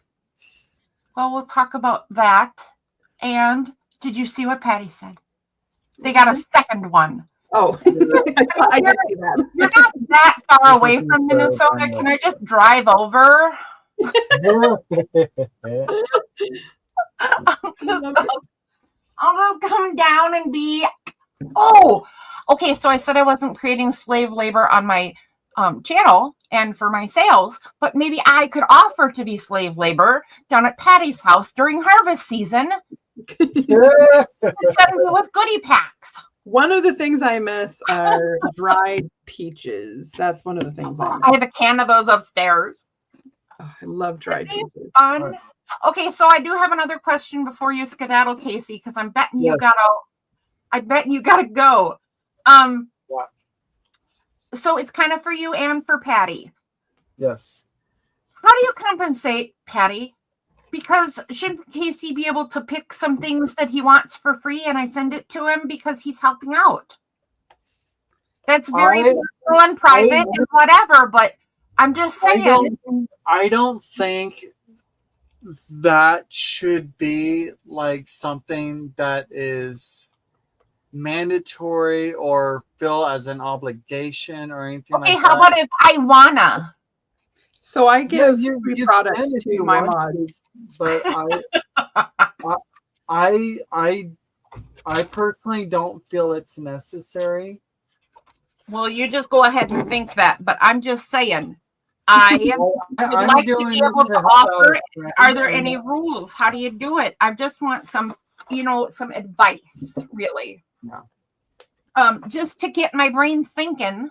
Well, we'll talk about that. And did you see what Patty said? They got a second one. Oh, I did see that. You're not that far away from Minnesota. Can I just drive over? I'll just come down and be. Oh, okay. So I said I wasn't creating slave labor on my channel and for my sales, but maybe I could offer to be slave labor down at Patty's house during harvest season. Send me with goodie packs. One of the things I miss are dried peaches. That's one of the things I miss. I have a can of those upstairs. Oh, I love dried peaches. Fun. Okay, so I do have another question before you skedaddle, Casey, because I'm betting you gotta go. What? So it's kind of for you and for Patty. Yes. How do you compensate Patty? Because shouldn't Casey be able to pick some things that he wants for free and I send it to him because he's helping out? That's very personal and private and whatever, but I'm just saying. I don't think that should be like something that is mandatory or feel as an obligation or anything like that. Okay, how about if I wanna? So I give free products to my mods. But I personally don't feel it's necessary. Well, you just go ahead and think that, but I'm just saying. I would like to be able to offer. Are there any rules? How do you do it? I just want some advice, really. No. Just to get my brain thinking.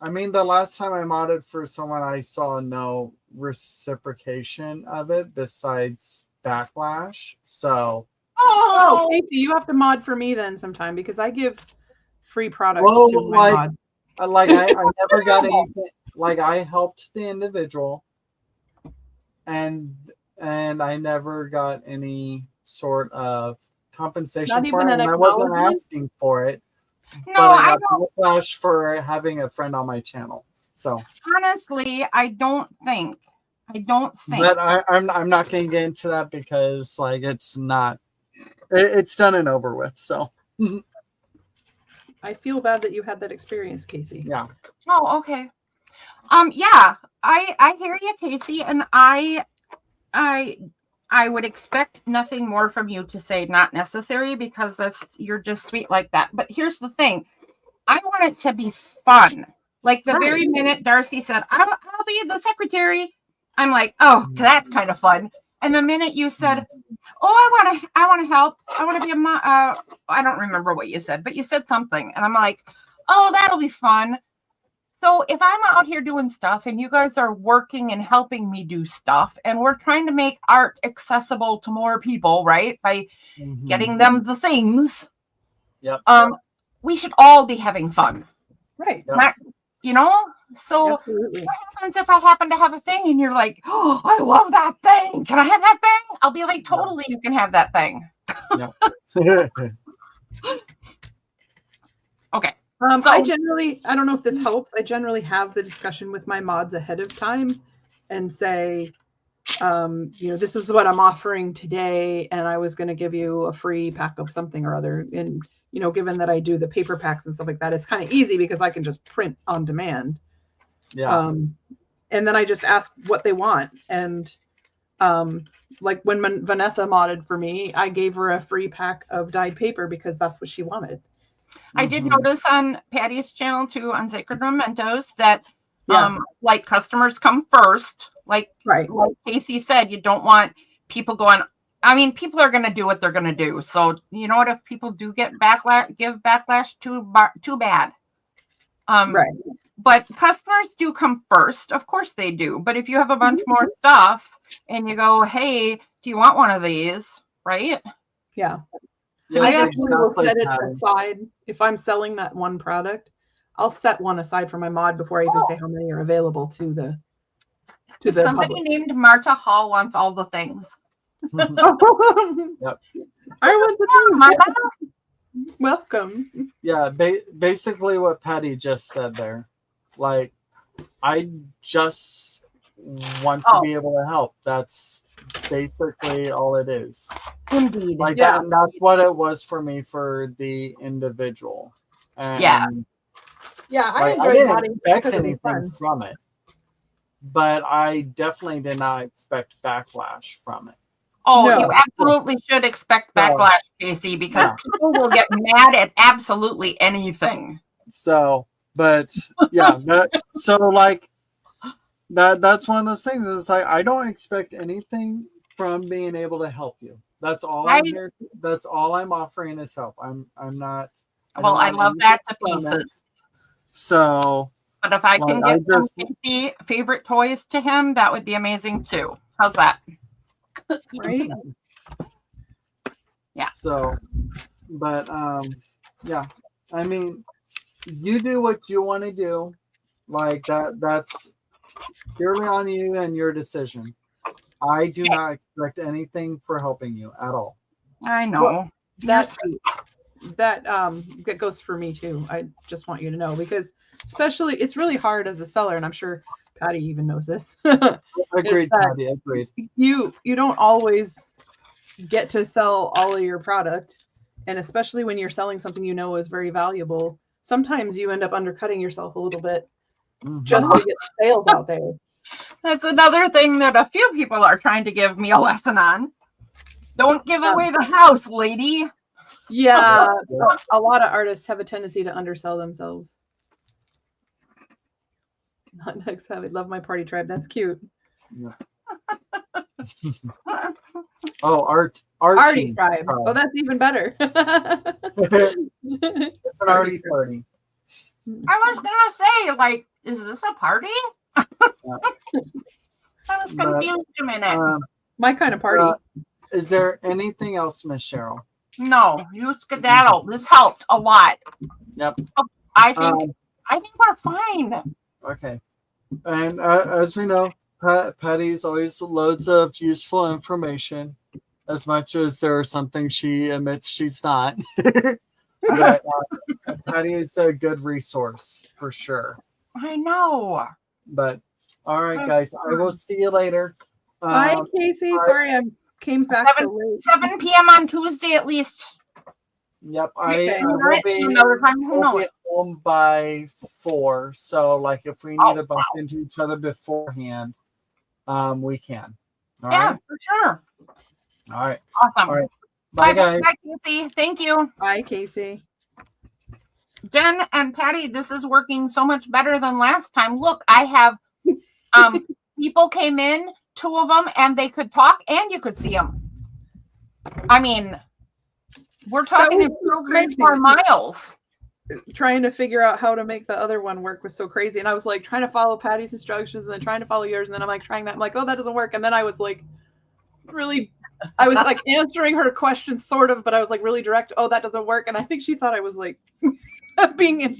I mean, the last time I modded for someone, I saw no reciprocation of it besides backlash. So. Oh, Casey, you have to mod for me then sometime because I give free products to my mods. Like I never got anything. Like I helped the individual, and I never got any sort of compensation for it. And I wasn't asking for it. No, I got backlash for having a friend on my channel. So honestly, I don't think. But I'm not going to get into that because like it's done and over with. So. I feel bad that you had that experience, Casey. Yeah. Oh, okay. Yeah, I hear you, Casey, and I would expect nothing more from you to say not necessary because you're just sweet like that. But here's the thing. I want it to be fun. Like the very minute Darcy said, I'll be the secretary, I'm like, oh, that's kind of fun. And the minute you said, oh, I want to help. I want to be I don't remember what you said, but you said something. And I'm like, oh, that'll be fun. So if I'm out here doing stuff and you guys are working and helping me do stuff and we're trying to make art accessible to more people, right? By getting them the things. Yep. We should all be having fun. Right. Not, So Absolutely. what happens if I happen to have a thing and you're like, oh, I love that thing. Can I have that thing? I'll be like, totally, you can have that thing. Okay. So- I don't know if this helps. I generally have the discussion with my mods ahead of time and say, this is what I'm offering today, and I was going to give you a free pack of something or other. And, given that I do the paper packs and stuff like that, it's kind of easy because I can just print on demand. Yeah. And then I just ask what they want. And like when Vanessa modded for me, I gave her a free pack of dyed paper because that's what she wanted. I did Mhm. notice on Patty's channel too, on Sacred Mementos, that Yeah. like customers come first. Like Right. Casey said, you don't want people going. I mean, people are going to do what they're going to do. So you know what? If people do get backlash, give backlash, too bad. Right. But customers do come first. Of course they do. But if you have a bunch more stuff and you go, hey, do you want one of these? Right? Yeah. So I I guess actually will exactly, set it Patty. aside. If I'm selling that one product, I'll set one aside for my mod before I even say how many are available to the somebody public. named Marta Hall wants all the things. I want the Marta? things. Welcome. Yeah, basically what Patty just said there. Like, I just want to be able to help. That's basically all it is. Indeed. Like Yeah. that's what it was for me for the individual. And Yeah. Yeah, I like, I enjoyed didn't modding expect because it was anything fun. from it. But I definitely did not expect backlash from it. Oh, No. you absolutely should expect backlash, Casey, because people will get mad at absolutely anything. So, but yeah, that's one of those things. It's like I don't expect anything from being able to help you. That's all I'm here. That's all I'm offering is help. I'm not. Well, I love that to pieces. So, but if I can like, get some Casey favorite toys to him, that would be amazing too. How's that? Right? Yeah. So, but yeah. I mean, you do what you want to do. Like that's purely on you and your decision. I do not expect anything for helping you at all. I know. Well, You're sweet. That goes for me too. I just want you to know, because especially it's really hard as a seller, and I'm sure Patty even knows this. Agreed, Patty. Agreed. You don't always get to sell all of your product, and especially when you're selling something you know is very valuable, sometimes you end up undercutting yourself a little bit just to get sales out there. That's another thing that a few people are trying to give me a lesson on. Don't give away the house, lady. Yeah, a lot of artists have a tendency to undersell themselves. Not next time. I love my party tribe. That's cute. Yeah. Oh, Arty team. tribe. Oh, that's even better. It's an arty party. I was gonna say, like, is this a party? I was confused a minute. My kind of party. Is there anything else, Miss Cheryl? No, you skedaddle. This helped a lot. Yep. I think we're fine. Okay. And as we know, Patty's always loads of useful information, as much as there are some things she admits she's not. But Patty is a good resource for sure. I know. But all right, guys, I will see you later. Bye, Casey. Sorry I came back so late. 7 p.m. on Tuesday at least. Yep, Okay. I will be, Another time, who we'll knows? be home by 4. So, like, if we need to bump into each other beforehand, we can. All Yeah, right. for sure. All right. Awesome. All right. Bye, guys. Bye, Casey. Thank you. Bye, Casey. Jen and Patty, this is working so much better than last time. Look, I have people came in, 2 of them, and they could talk and you could see them. I mean, we're talking improvements for miles. Trying to figure out how to make the other one work was so crazy. And I was like trying to follow Patty's instructions and then trying to follow yours. And then I'm like trying that. I'm like, oh, that doesn't work. And then I was like I was like answering her questions sort of, but I was like really direct. Oh, that doesn't work. And I think she thought I was like being in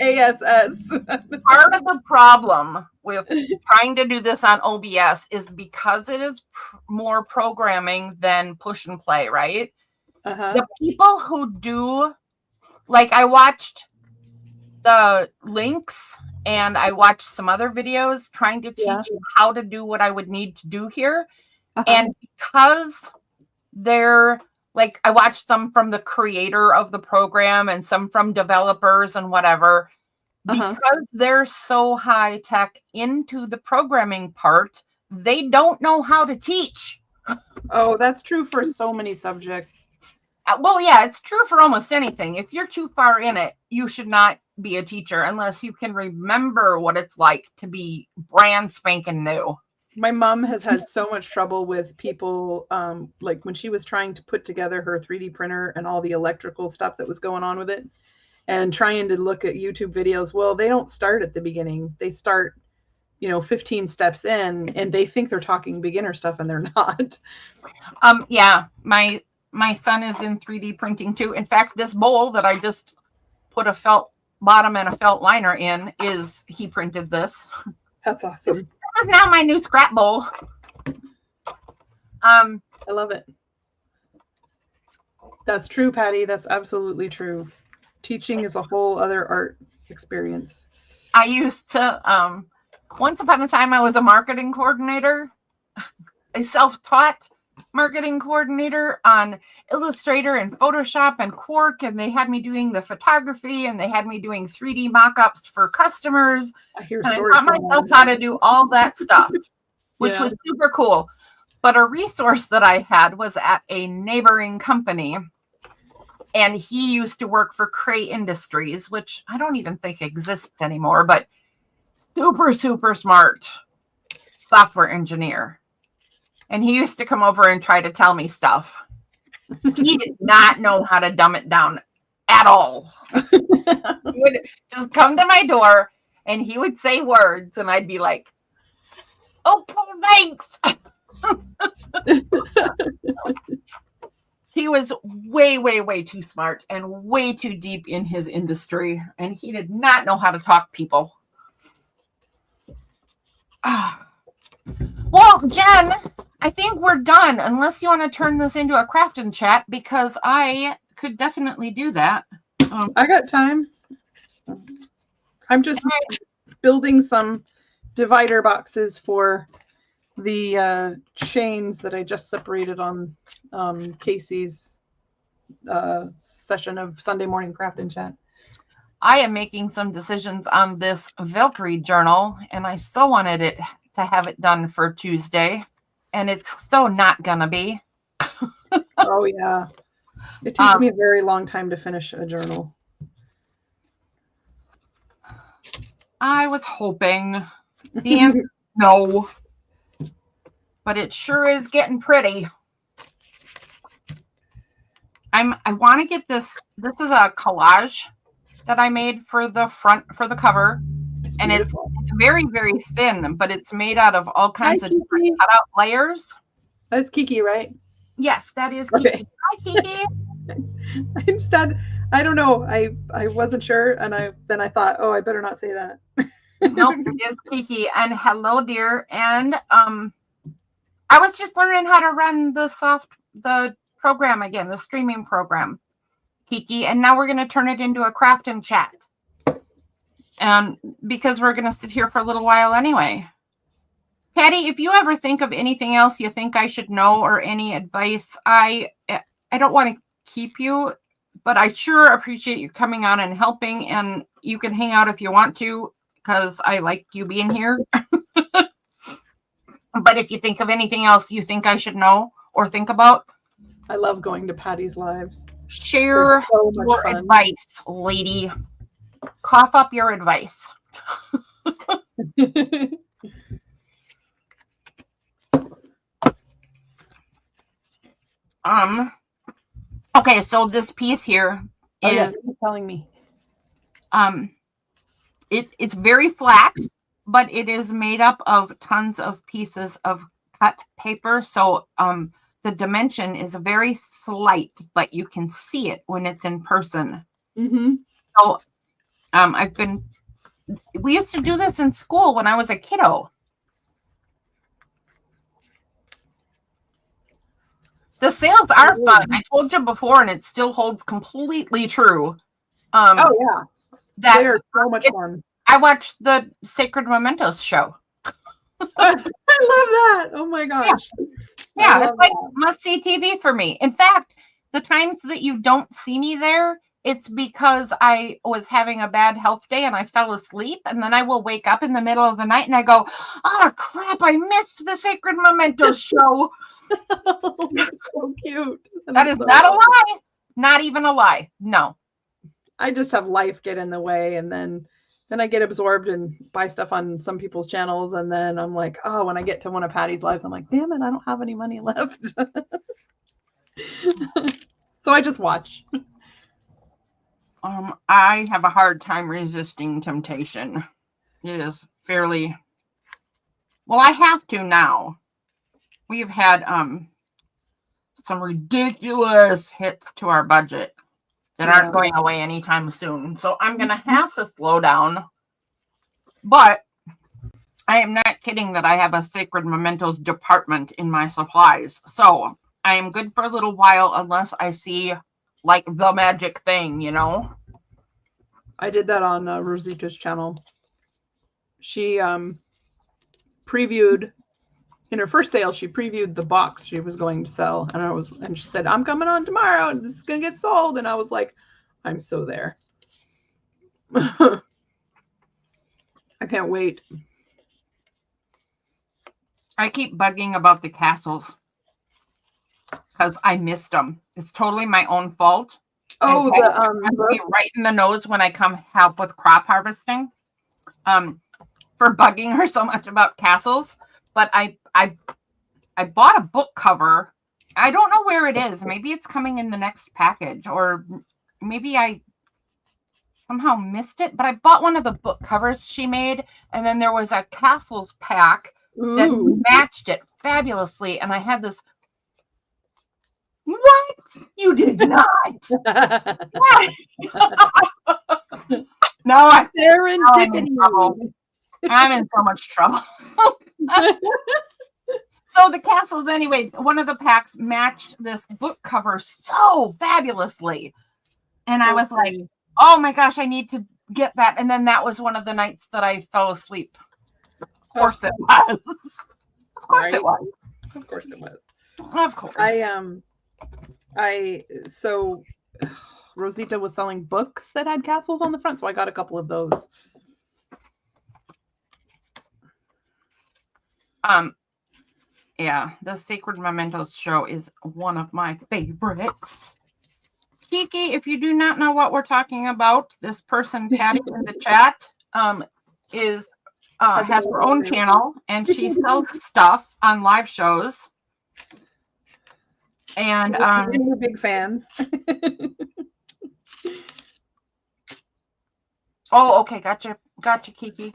ASS. Part of the problem with trying to do this on OBS is because it is more programming than push and play, right? Uh-huh. The people who do, like, I watched the links and I watched some other videos trying to teach you how to do what I would need to do here. Uh-huh. And because they're like, I watched some from the creator of the program and some from developers and whatever, because they're so high tech into the programming part, they don't know how to teach. Oh, that's true for so many subjects. Well, yeah, it's true for almost anything. If you're too far in it, you should not be a teacher unless you can remember what it's like to be brand spanking new. My mom has had so much trouble with people, like when she was trying to put together her 3D printer and all the electrical stuff that was going on with it, and trying to look at YouTube videos. Well, they don't start at the beginning. They start, 15 steps in, and they think they're talking beginner stuff, and they're not. Yeah, my son is in 3D printing too. In fact, this bowl that I just put a felt bottom and a felt liner in he printed this. That's awesome. This is now my new scrap bowl. I love it. That's true, Patty. That's absolutely true. Teaching is a whole other art experience. I used to, once upon a time, I was a marketing coordinator, a self-taught marketing coordinator on Illustrator and Photoshop and Quark, and they had me doing the photography and they had me doing 3D mock-ups for customers. I hear and stories. I taught myself how to do all that stuff, which Yeah. was super cool. But a resource that I had was at a neighboring company, and he used to work for Cray Industries, which I don't even think exists anymore, but super, super smart software engineer. And he used to come over and try to tell me stuff. He did not know how to dumb it down at all. He would just come to my door and he would say words and I'd be like, okay, thanks. He was way, way, way too smart and way too deep in his industry. And he did not know how to talk people. Well, Jen, I think we're done, unless you want to turn this into a crafting chat, because I could definitely do that. I got time. I'm just building some divider boxes for the chains that I just separated on Casey's session of Sunday morning crafting chat. I am making some decisions on this Valkyrie journal, and I so wanted it to have it done for Tuesday, and it's so not gonna be. Oh yeah, it takes me a very long time to finish a journal. I was hoping. The answer is no, but it sure is getting pretty. I want to get this. This is a collage that I made for the front, for the cover, and it's very, very thin, but it's made out of all kinds of different cutout layers. That's Kiki, right? Yes, that is Kiki. Okay. Hi, Kiki. Instead, I don't know. I wasn't sure, and then I thought, oh, I better not say that. Nope, it is Kiki. And hello, dear. And I was just learning how to run the program again, the streaming program, Kiki. And now we're going to turn it into a crafting chat. Because we're going to sit here for a little while anyway. Patty, if you ever think of anything else you think I should know or any advice, I don't want to keep you, but I sure appreciate you coming on and helping. And you can hang out if you want to, because I like you being here. But if you think of anything else you think I should know or think about, I love going to Patty's lives. Share so much your fun. advice, lady. Cough up your advice. Okay, so this piece here is yes, you're telling me. It's very flat, but it is made up of tons of pieces of cut paper. So the dimension is very slight, but you can see it when it's in person. Mm-hmm. So We used to do this in school when I was a kiddo. The sales are fun. I told you before, and it still holds completely true. Oh yeah, That they're so much fun. I watched the Sacred Mementos show. I love that. Oh my gosh. Yeah, I it's love like that. must-see TV for me. In fact, the times that you don't see me there, it's because I was having a bad health day and I fell asleep, and then I will wake up in the middle of the night and I go, "Oh crap! I missed the Sacred Mementos show." That's so cute. That is so not a awesome. lie. Not even a lie. No. I just have life get in the way, and then I get absorbed and buy stuff on some people's channels, and then I'm like, oh, when I get to one of Patty's lives, I'm like, damn it, I don't have any money left. So I just watch. I have a hard time resisting temptation. It is fairly well, I have to now. We've had some ridiculous hits to our budget that aren't going away anytime soon. So I'm gonna have to slow down. But I am not kidding that I have a Sacred Mementos department in my supplies. So I am good for a little while unless I see like the magic thing, you know? I did that on Rosita's channel. She previewed in her first sale. She previewed the box she was going to sell, and she said, "I'm coming on tomorrow, and this is gonna get sold." And I was like, "I'm so there." I can't wait. I keep bugging about the castles because I missed them. It's totally my own fault. Oh, be right in the nose when I come help with crop harvesting. For bugging her so much about castles, but I bought a book cover. I don't know where it is. Maybe it's coming in the next package, or maybe I somehow missed it. But I bought one of the book covers she made, and then there was a castles pack that matched it fabulously, and I had this. What? You did not. No, I'm in so much trouble. So the castles, anyway, one of the packs matched this book cover so fabulously. And I was like, oh my gosh, I need to get that. And then that was one of the nights that I fell asleep. Of course it was. Of course it was. Of course it was. Of course. So Rosita was selling books that had castles on the front, so I got a couple of those. Yeah, the Sacred Mementos show is one of my favorites. Kiki, if you do not know what we're talking about, this person, Patty, in the chat, has her own channel, and she sells stuff on live shows. And we're big fans. Oh, okay, gotcha, Kiki.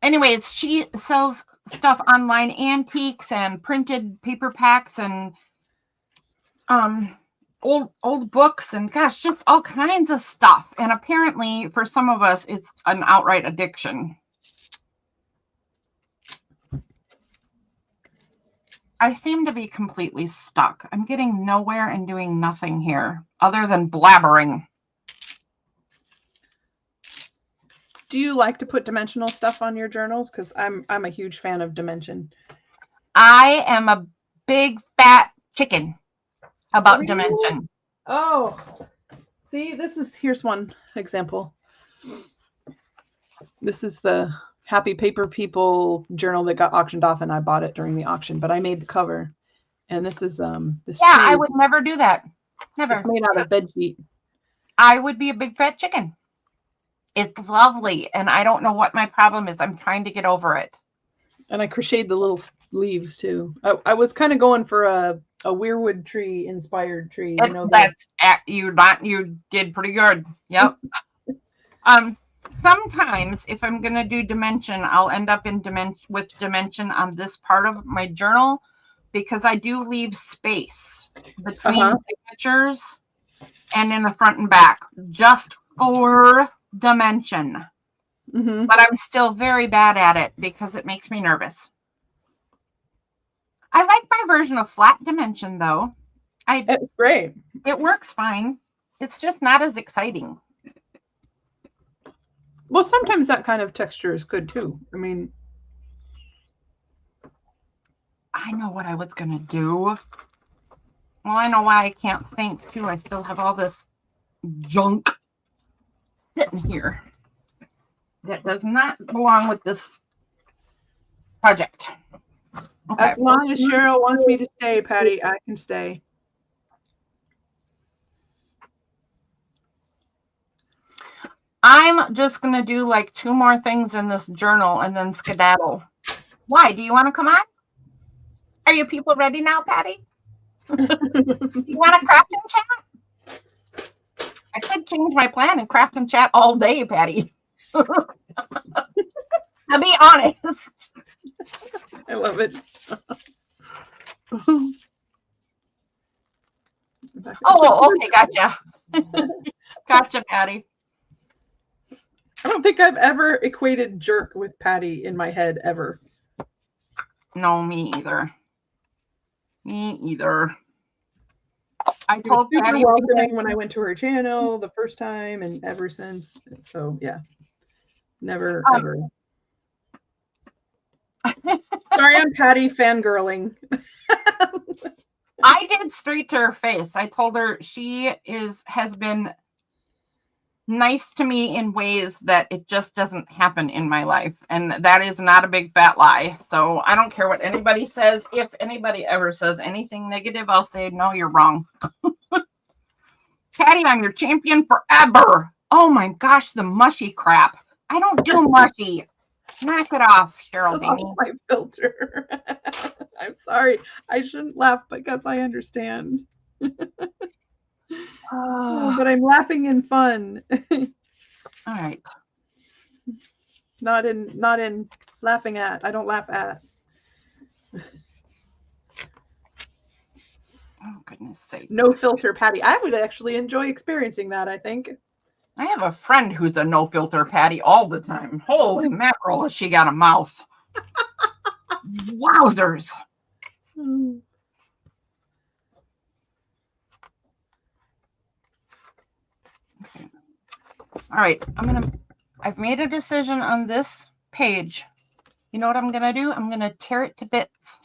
Anyways, she sells stuff online, antiques and printed paper packs and old books and gosh, just all kinds of stuff. And apparently for some of us it's an outright addiction. I seem to be completely stuck. I'm getting nowhere and doing nothing here other than blabbering. Do you like to put dimensional stuff on your journals? Because I'm a huge fan of dimension. I am a big fat chicken about dimension. Oh, see, here's one example. This is the Happy Paper People journal that got auctioned off, and I bought it during the auction, but I made the cover. And this is this. Yeah, I would never do that. Never. It's made out of bed sheet. I would be a big fat chicken. It's lovely, and I don't know what my problem is. I'm trying to get over it. And I crocheted the little leaves too. I was kind of going for a weirwood tree inspired tree. You know, you did pretty good. Yep. Sometimes if I'm gonna do dimension, I'll end up in dimension on this part of my journal because I do leave space between signatures and in the front and back, just 4-dimension, Mm-hmm. but I'm still very bad at it because it makes me nervous. I like my version of flat dimension though. It's great. It works fine. It's just not as exciting. Well, sometimes that kind of texture is good too. I mean, I know what I was gonna do. Well, I know why I can't think too. I still have all this junk sitting here that does not belong with this project. Okay. as long as Cheryl wants me to stay, Patty, I can stay. I'm just gonna do like 2 more things in this journal and then skedaddle. Why? Do you want to come on? Are you people ready now, Patty? You want to craft and chat? I could change my plan and craft and chat all day, Patty. To be honest. I love it. Oh, okay, gotcha. Gotcha, Patty. I don't think I've ever equated jerk with Patty in my head ever. No, me either. Me either. I She was told super Patty welcoming when I went to her channel the first time and ever since. So yeah, never ever. Sorry, I'm Patty fangirling. I did straight to her face. I told her she has been nice to me in ways that it just doesn't happen in my life. And that is not a big fat lie. So I don't care what anybody says. If anybody ever says anything negative, I'll say, no, you're wrong. Patty, I'm your champion forever. Oh my gosh, the mushy crap. I don't do mushy. Knock it off, Cheryl Daney. Off my filter. I'm sorry. I shouldn't laugh because I understand. Oh, But I'm laughing in fun. all right. Not in laughing at. I don't laugh at. Oh, goodness sake. No filter, Patty. I would actually enjoy experiencing that, I think. I have a friend who's a no filter Patty all the time. Holy mackerel, has she got a mouth. Wowzers. Hmm. Okay. All right, I've made a decision on this page. You know what I'm gonna do? I'm gonna tear it to bits.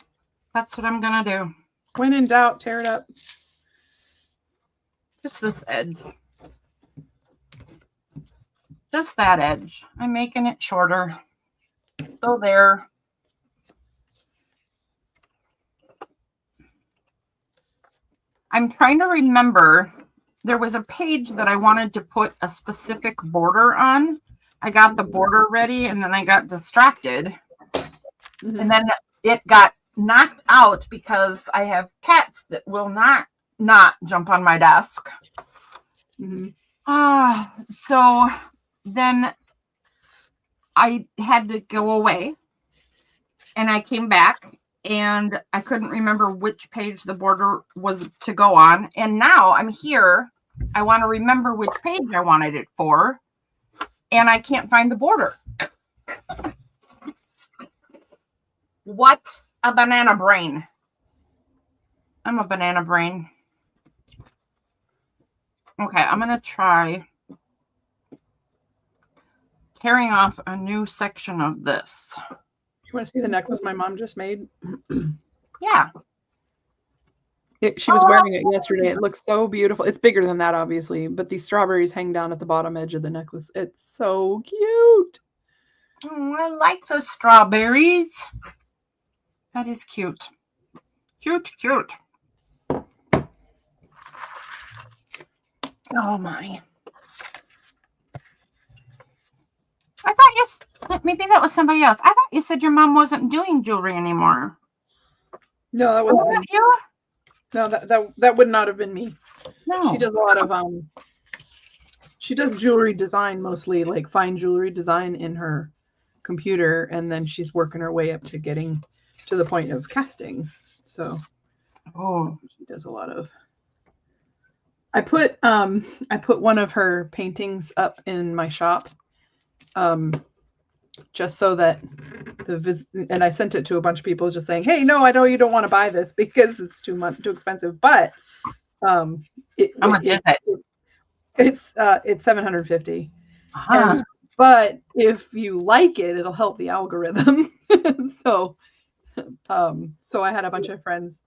That's what I'm gonna do. When in doubt, tear it up. Just this edge. Just that edge. I'm making it shorter. So there. I'm trying to remember. There was a page that I wanted to put a specific border on. I got the border ready and then I got distracted. Mhm. And then it got knocked out because I have cats that will not jump on my desk. Mhm. So then I had to go away and I came back and I couldn't remember which page the border was to go on. And now I'm here. I want to remember which page I wanted it for. And I can't find the border. What a banana brain. I'm a banana brain. Okay, I'm going to try tearing off a new section of this. You want to see the necklace my mom just made? Yeah. She was wearing it yesterday. It looks so beautiful. It's bigger than that, obviously, but these strawberries hang down at the bottom edge of the necklace. It's so cute. Oh, I like the strawberries. That is cute. Cute, cute. Oh my. I thought maybe that was somebody else. I thought you said your mom wasn't doing jewelry anymore. No, that wasn't me. Was you? No, that would not have been me. No. She does a lot of she does jewelry design, mostly like fine jewelry design in her computer, and then she's working her way up to getting to the point of casting. So Oh, she does a lot of. I put one of her paintings up in my shop, just so that and I sent it to a bunch of people, just saying, "Hey, no, I know you don't want to buy this because it's too expensive, but How much is it? It's 750. Uh-huh. But if you like it, it'll help the algorithm. So I had a bunch of friends.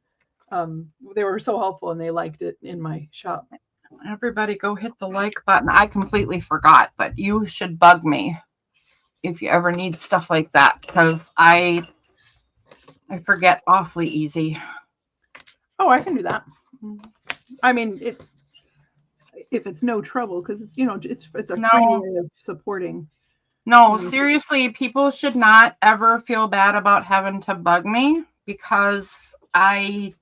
They were so helpful and they liked it in my shop. Everybody go hit the like button. I completely forgot, but you should bug me if you ever need stuff like that, because I forget awfully easy. Oh, I can do that. I mean, if it's no trouble, because it's it's a free way of supporting. No, seriously, people should not ever feel bad about having to bug me, because we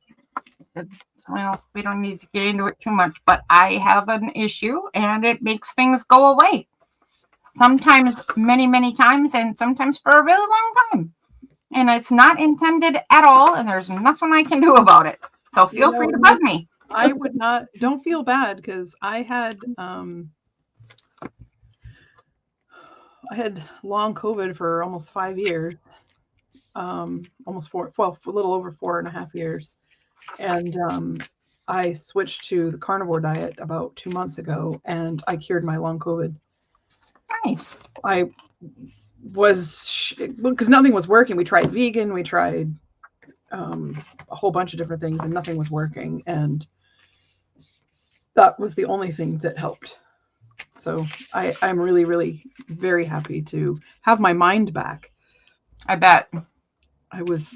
don't need to get into it too much, but I have an issue and it makes things go away. Sometimes many, many times, and sometimes for a really long time. And it's not intended at all, and there's nothing I can do about it. So feel free to bug me. I would not, don't feel bad, because I had long COVID for almost 5 years, almost a little over 4.5 years. And I switched to the carnivore diet about 2 months ago, and I cured my long COVID. Nice. I was, because nothing was working. We tried vegan, we tried a whole bunch of different things, and nothing was working. And that was the only thing that helped. So I'm really, really very happy to have my mind back. I bet. I was,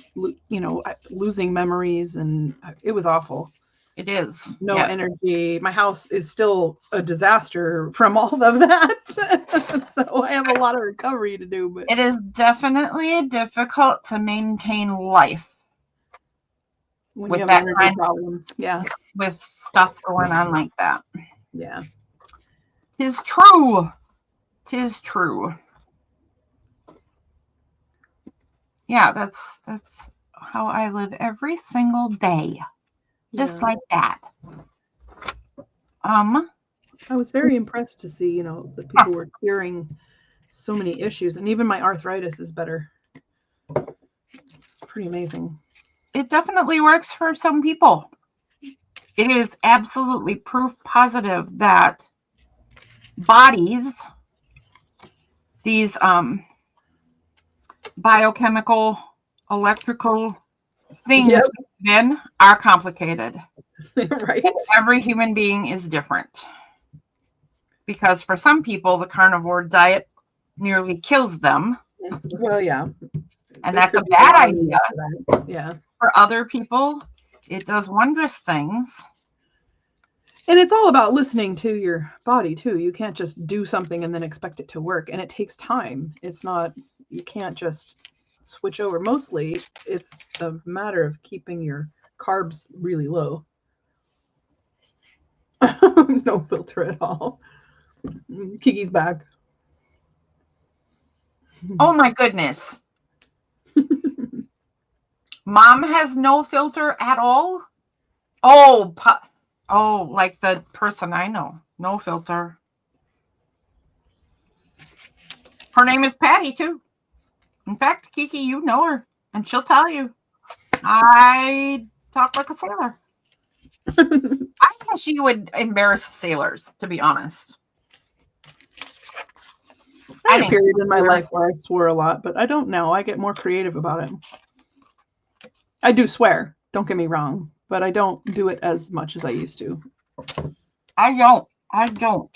losing memories, and it was awful. It is. No energy. My house is still a disaster from all of that. So I have a lot of recovery to do. But it is definitely difficult to maintain life when with you have that an energy problem. Yeah. With stuff going on like that. Yeah. 'Tis true. 'Tis true. Yeah, that's how I live every single day. Just like that. I was very impressed to see, that people were curing so many issues, and even my arthritis is better. It's pretty amazing. It definitely works for some people. It is absolutely proof positive that bodies, these biochemical, electrical things then are complicated. Right. And every human being is different. Because for some people, the carnivore diet nearly kills them. Well, yeah. And that's a bad idea. Yeah. For other people, it does wondrous things. And it's all about listening to your body, too. You can't just do something and then expect it to work. And it takes time. It's not, you can't just switch over. Mostly, it's a matter of keeping your carbs really low. No filter at all. Kiki's back. Oh my goodness. Mom has no filter at all? Oh, like the person I know. No filter. Her name is Patty, too. In fact, Kiki, you know her, and she'll tell you. I talk like a sailor. I think she would embarrass sailors, to be honest. I had a period in my life where I swore a lot, but I don't know. I get more creative about it. I do swear, don't get me wrong, but I don't do it as much as I used to. I don't.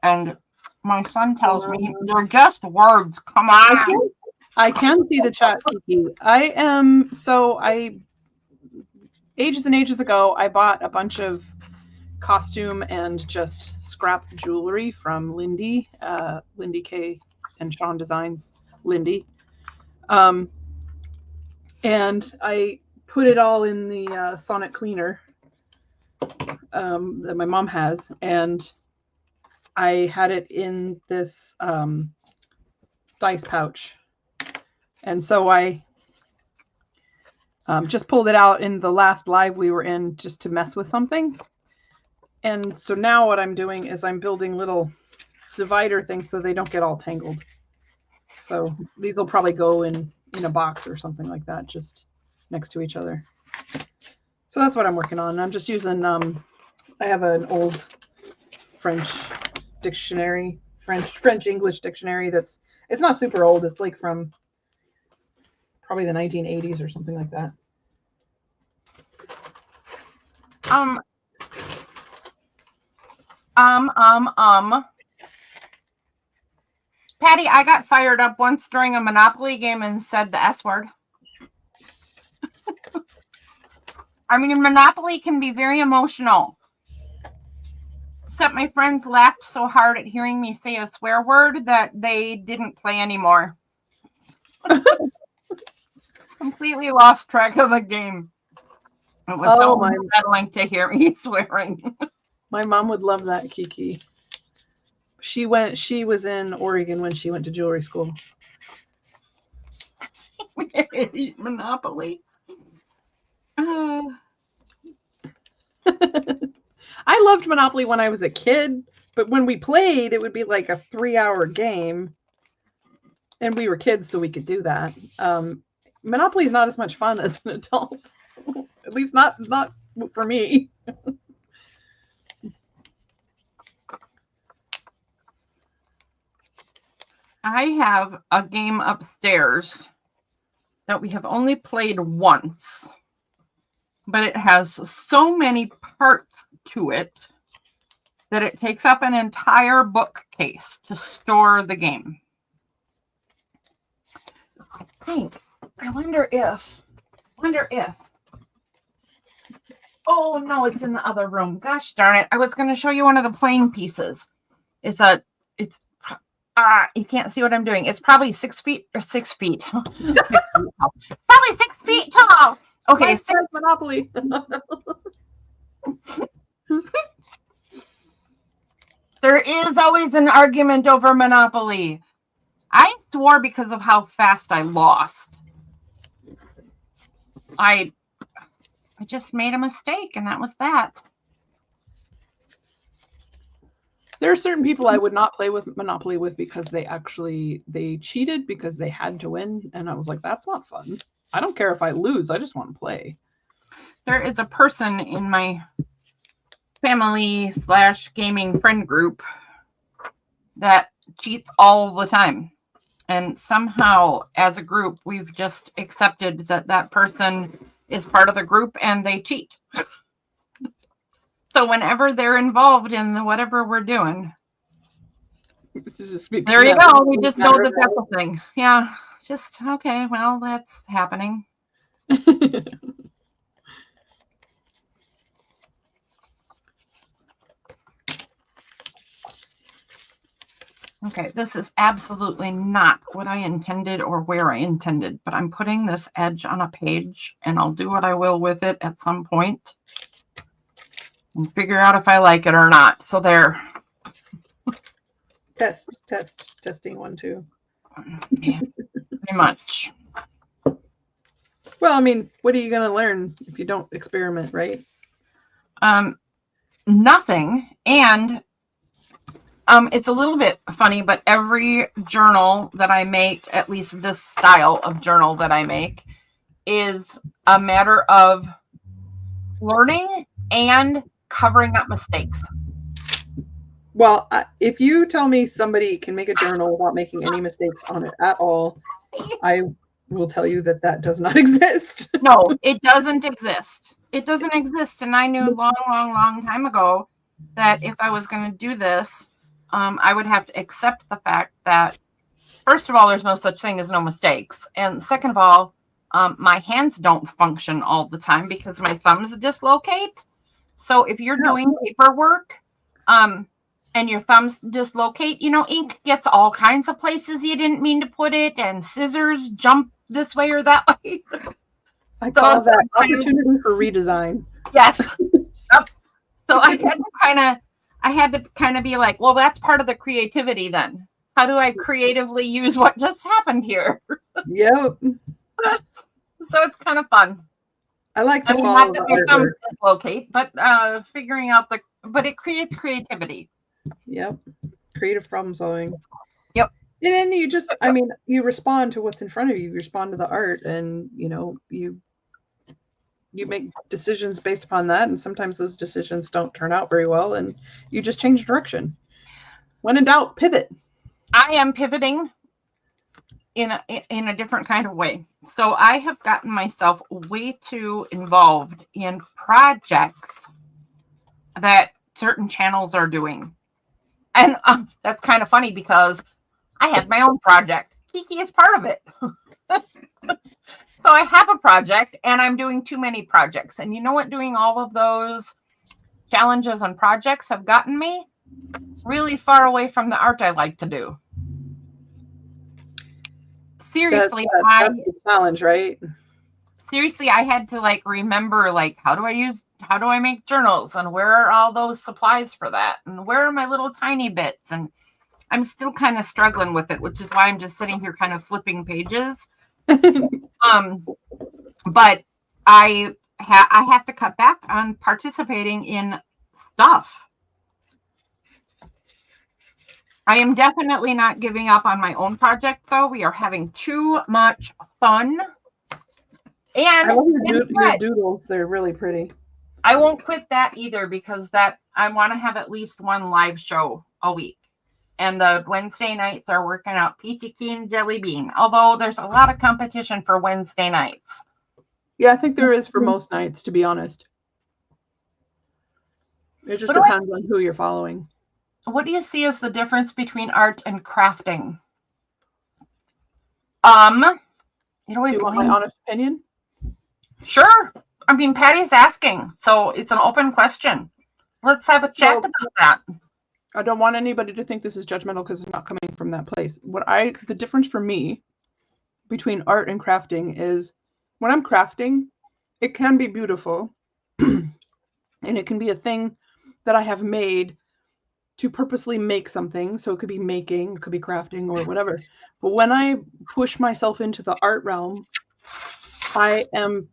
And my son tells me they're just words. Come on. I can see the chat, Kiki. Ages and ages ago, I bought a bunch of costume and just scrap jewelry from Lindy K and Sean Designs, Lindy. And I put it all in the Sonic cleaner that my mom has, and I had it in this dice pouch. And so I just pulled it out in the last live we were in just to mess with something. And so now what I'm doing is I'm building little divider things so they don't get all tangled. So these will probably go in a box or something like that, just next to each other. So that's what I'm working on. I'm just using, I have an old French dictionary, French English dictionary it's not super old. It's like from probably the 1980s or something like that. Patty, I got fired up once during a Monopoly game and said the S word. I mean, Monopoly can be very emotional. Except my friends laughed so hard at hearing me say a swear word that they didn't play anymore. Completely lost track of the game. It was so unsettling to hear me swearing. My mom would love that, Kiki. She was in Oregon when she went to jewelry school. Monopoly. I loved Monopoly when I was a kid, but when we played, it would be like a 3-hour game. And we were kids, so we could do that. Monopoly is not as much fun as an adult. At least not for me. I have a game upstairs that we have only played once, but it has so many parts to it that it takes up an entire bookcase to store the game. I wonder if. Oh no, it's in the other room. Gosh darn it. I was going to show you one of the playing pieces. You can't see what I'm doing. It's probably 6 feet or 6 feet. 6 feet tall. Probably 6 feet tall. Okay, Monopoly. There is always an argument over Monopoly. I swore because of how fast I lost. I just made a mistake, and that was that. There are certain people I would not play with Monopoly with because they cheated because they had to win, and I was like, that's not fun. I don't care if I lose. I just want to play. There is a person in my family/gaming friend group that cheats all the time. And somehow, as a group, we've just accepted that person is part of the group and they cheat. So whenever they're involved in whatever we're doing, there you go. We just know that that's a thing. Yeah. Just, okay, well, that's happening. Okay, this is absolutely not what I intended or where I intended, but I'm putting this edge on a page and I'll do what I will with it at some point and figure out if I like it or not. So there. Testing 1, 2. Yeah, pretty much. Well, I mean, what are you going to learn if you don't experiment, right? Nothing. And it's a little bit funny, but every journal that I make, at least this style of journal that I make, is a matter of learning and covering up mistakes. Well, if you tell me somebody can make a journal without making any mistakes on it at all, I will tell you that does not exist. No, it doesn't exist. It doesn't exist. And I knew long time ago that if I was going to do this, I would have to accept the fact that, first of all, there's no such thing as no mistakes. And second of all, my hands don't function all the time because my thumbs dislocate. So if you're doing paperwork and your thumbs dislocate, ink gets all kinds of places you didn't mean to put it, and scissors jump this way or that way. I call that opportunity for redesign. Yes. Yep. So I had to kind of be like, well, that's part of the creativity then. How do I creatively use what just happened here? Yep. So it's kind of fun. I like to I mean, follow not the that my thumbs artwork. dislocate, but figuring out but it creates creativity. Yep. Creative problem solving. Yep. And then you respond to what's in front of you. You respond to the art, and you make decisions based upon that. And sometimes those decisions don't turn out very well, and you just change direction. When in doubt, pivot. I am pivoting in a different kind of way. So I have gotten myself way too involved in projects that certain channels are doing. And that's kind of funny because I have my own project. Kiki is part of it. So I have a project and I'm doing too many projects. And you know what doing all of those challenges and projects have gotten me? Really far away from the art I like to do. Seriously, that's the challenge, right? Seriously, I had to remember how do I make journals, and where are all those supplies for that, and where are my little tiny bits, and I'm still kind of struggling with it, which is why I'm just sitting here kind of flipping pages. But I have to cut back on participating in stuff. I am definitely not giving up on my own project, though. We are having too much fun. And I love your doodles. They're really pretty. I won't quit that either, because I want to have at least one live show a week. And the Wednesday nights are working out Peachy Keen Jelly Bean. Although there's a lot of competition for Wednesday nights. Yeah, I think there is for most nights, to be honest. It just depends on who you're following. What do you see as the difference between art and crafting? It always. Do you want my honest opinion? Sure. I mean, Patty's asking, so it's an open question. Let's have a chat about that. I don't want anybody to think this is judgmental because it's not coming from that place. The difference for me between art and crafting is when I'm crafting, it can be beautiful and it can be a thing that I have made to purposely make something. So it could be making, it could be crafting or whatever. But when I push myself into the art realm, I am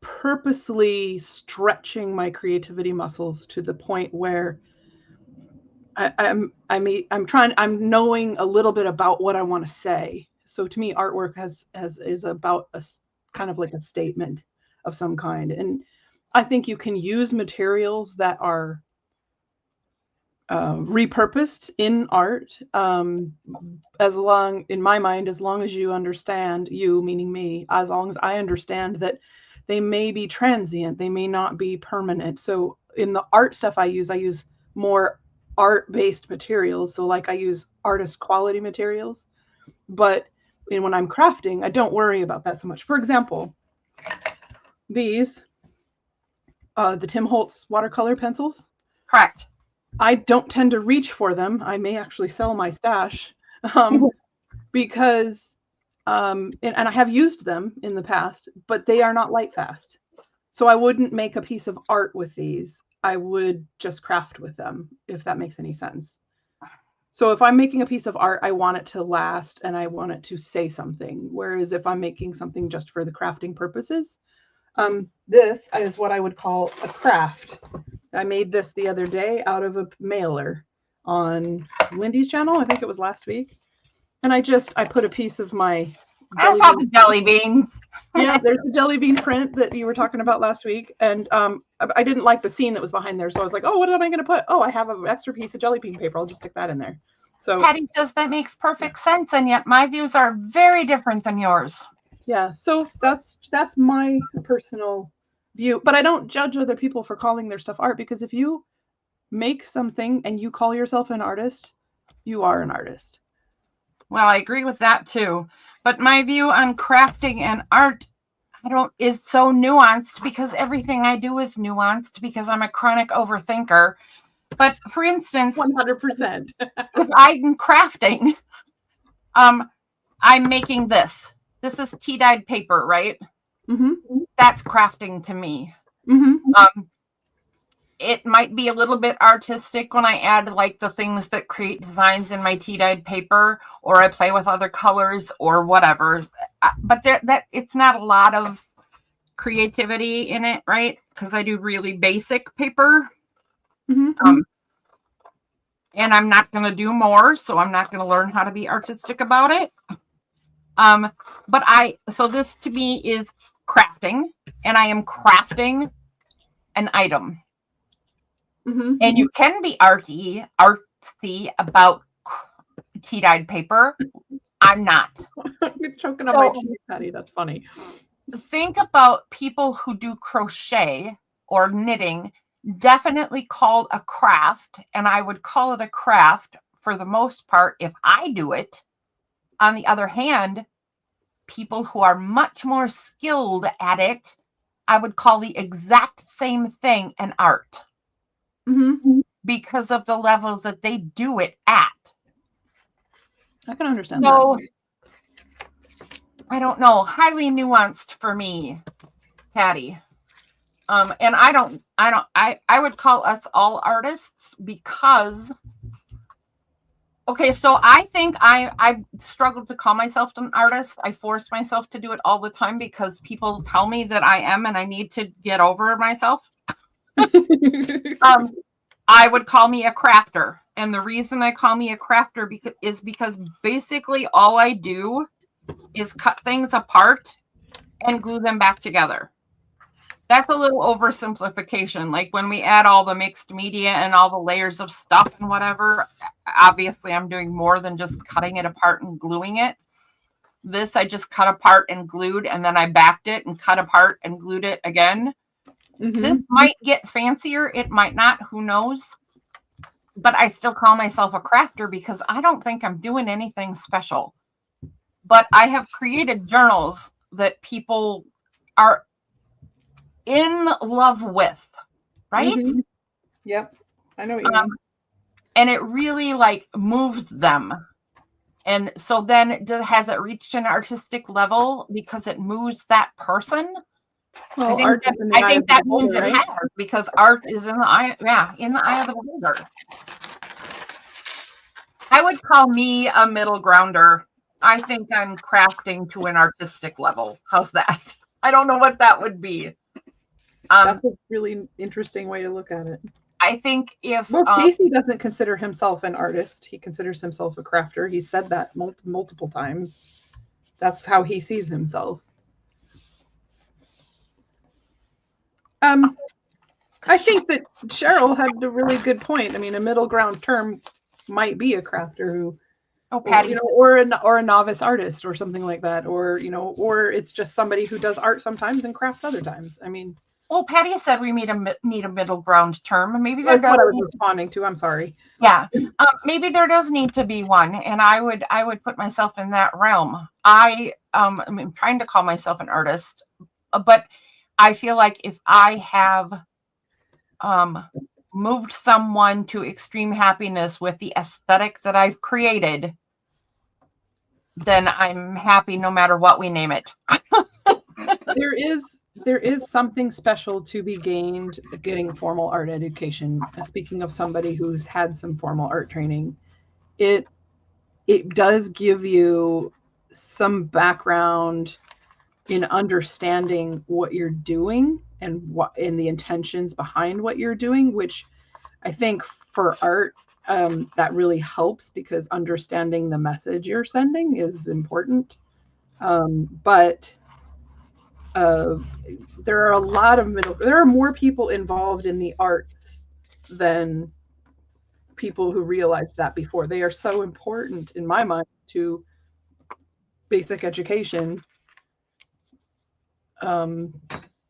purposely stretching my creativity muscles to the point where I'm knowing a little bit about what I want to say. So to me, artwork is about a kind of like a statement of some kind. And I think you can use materials that are repurposed in art, in my mind, as long as you understand, you meaning me, as long as I understand that they may be transient, they may not be permanent. So in the art stuff I use more art-based materials. So I use artist quality materials, but when I'm crafting, I don't worry about that so much. For example, these, the Tim Holtz watercolor pencils. Correct. I don't tend to reach for them. I may actually sell my stash because, and I have used them in the past, but they are not light fast. So I wouldn't make a piece of art with these. I would just craft with them, if that makes any sense. So if I'm making a piece of art, I want it to last and I want it to say something. Whereas if I'm making something just for the crafting purposes, this is what I would call a craft. I made this the other day out of a mailer on Wendy's channel. I think it was last week. And I put a piece of my... I saw the jelly beans. Yeah, there's the jelly bean print that you were talking about last week. And I didn't like the scene that was behind there. So I was like, oh, what am I going to put? Oh, I have an extra piece of jelly bean paper. I'll just stick that in there. So Patty says that makes perfect sense. And yet my views are very different than yours. Yeah, so that's my personal view. But I don't judge other people for calling their stuff art, because if you make something and you call yourself an artist, you are an artist. Well, I agree with that too. But my view on crafting and art is so nuanced, because everything I do is nuanced, because I'm a chronic overthinker. But for instance, 100%. if I'm crafting, I'm making this. This is tea-dyed paper, right? Mm-hmm. That's crafting to me. Mm-hmm. It might be a little bit artistic when I add the things that create designs in my tea-dyed paper, or I play with other colors or whatever. But it's not a lot of creativity in it, right? Because I do really basic paper. Mhm. And I'm not going to do more, so I'm not going to learn how to be artistic about it. So this to me is crafting, and I am crafting an item. Mhm. And you can be artsy about tea-dyed paper. I'm not. You're choking So- on my cheese, Patty. That's funny. Think about people who do crochet or knitting, definitely called a craft, and I would call it a craft for the most part if I do it. On the other hand, people who are much more skilled at it, I would call the exact same thing an art Mhm. because of the levels that they do it at. I can understand So, that. I don't know, highly nuanced for me, Patty. And I would call us all artists because, okay, so I think I struggled to call myself an artist. I force myself to do it all the time because people tell me that I am, and I need to get over myself. I would call me a crafter. And the reason I call me a crafter is because basically all I do is cut things apart and glue them back together. That's a little oversimplification. Like when we add all the mixed media and all the layers of stuff and whatever, obviously I'm doing more than just cutting it apart and gluing it. This I just cut apart and glued, and then I backed it and cut apart and glued it again. Mhm. This might get fancier. It might not. Who knows? But I still call myself a crafter because I don't think I'm doing anything special. But I have created journals that people are in love with, right? Mhm. Yep. I know what you mean. And it really like moves them. And so then has it reached an artistic level because it moves that person? Well, I think art that, is in the eye of the means beholder, it right? has, because art is in the eye, in the eye of the beholder. I would call me a middle grounder. I think I'm crafting to an artistic level. How's that? I don't know what that would be. That's a really interesting way to look at it. I think if Well, Casey doesn't consider himself an artist. He considers himself a crafter. He said that multiple times. That's how he sees himself. I think that Cheryl had a really good point. I mean, a middle ground term might be a crafter who, Patty, or a novice artist or something like that, or or it's just somebody who does art sometimes and crafts other times. I mean, well, Patty said we need a middle ground term. Maybe there that's what I was does. responding to. I'm sorry. Yeah, maybe there does need to be one, and I would put myself in that realm. I'm trying to call myself an artist, but I feel like if I have moved someone to extreme happiness with the aesthetic that I've created, then I'm happy no matter what we name it. There is something special to be gained getting formal art education. Speaking of somebody who's had some formal art training, it does give you some background in understanding what you're doing and the intentions behind what you're doing, which I think for art that really helps, because understanding the message you're sending is important. But there are more people involved in the arts than people who realize that before. They are so important in my mind to basic education.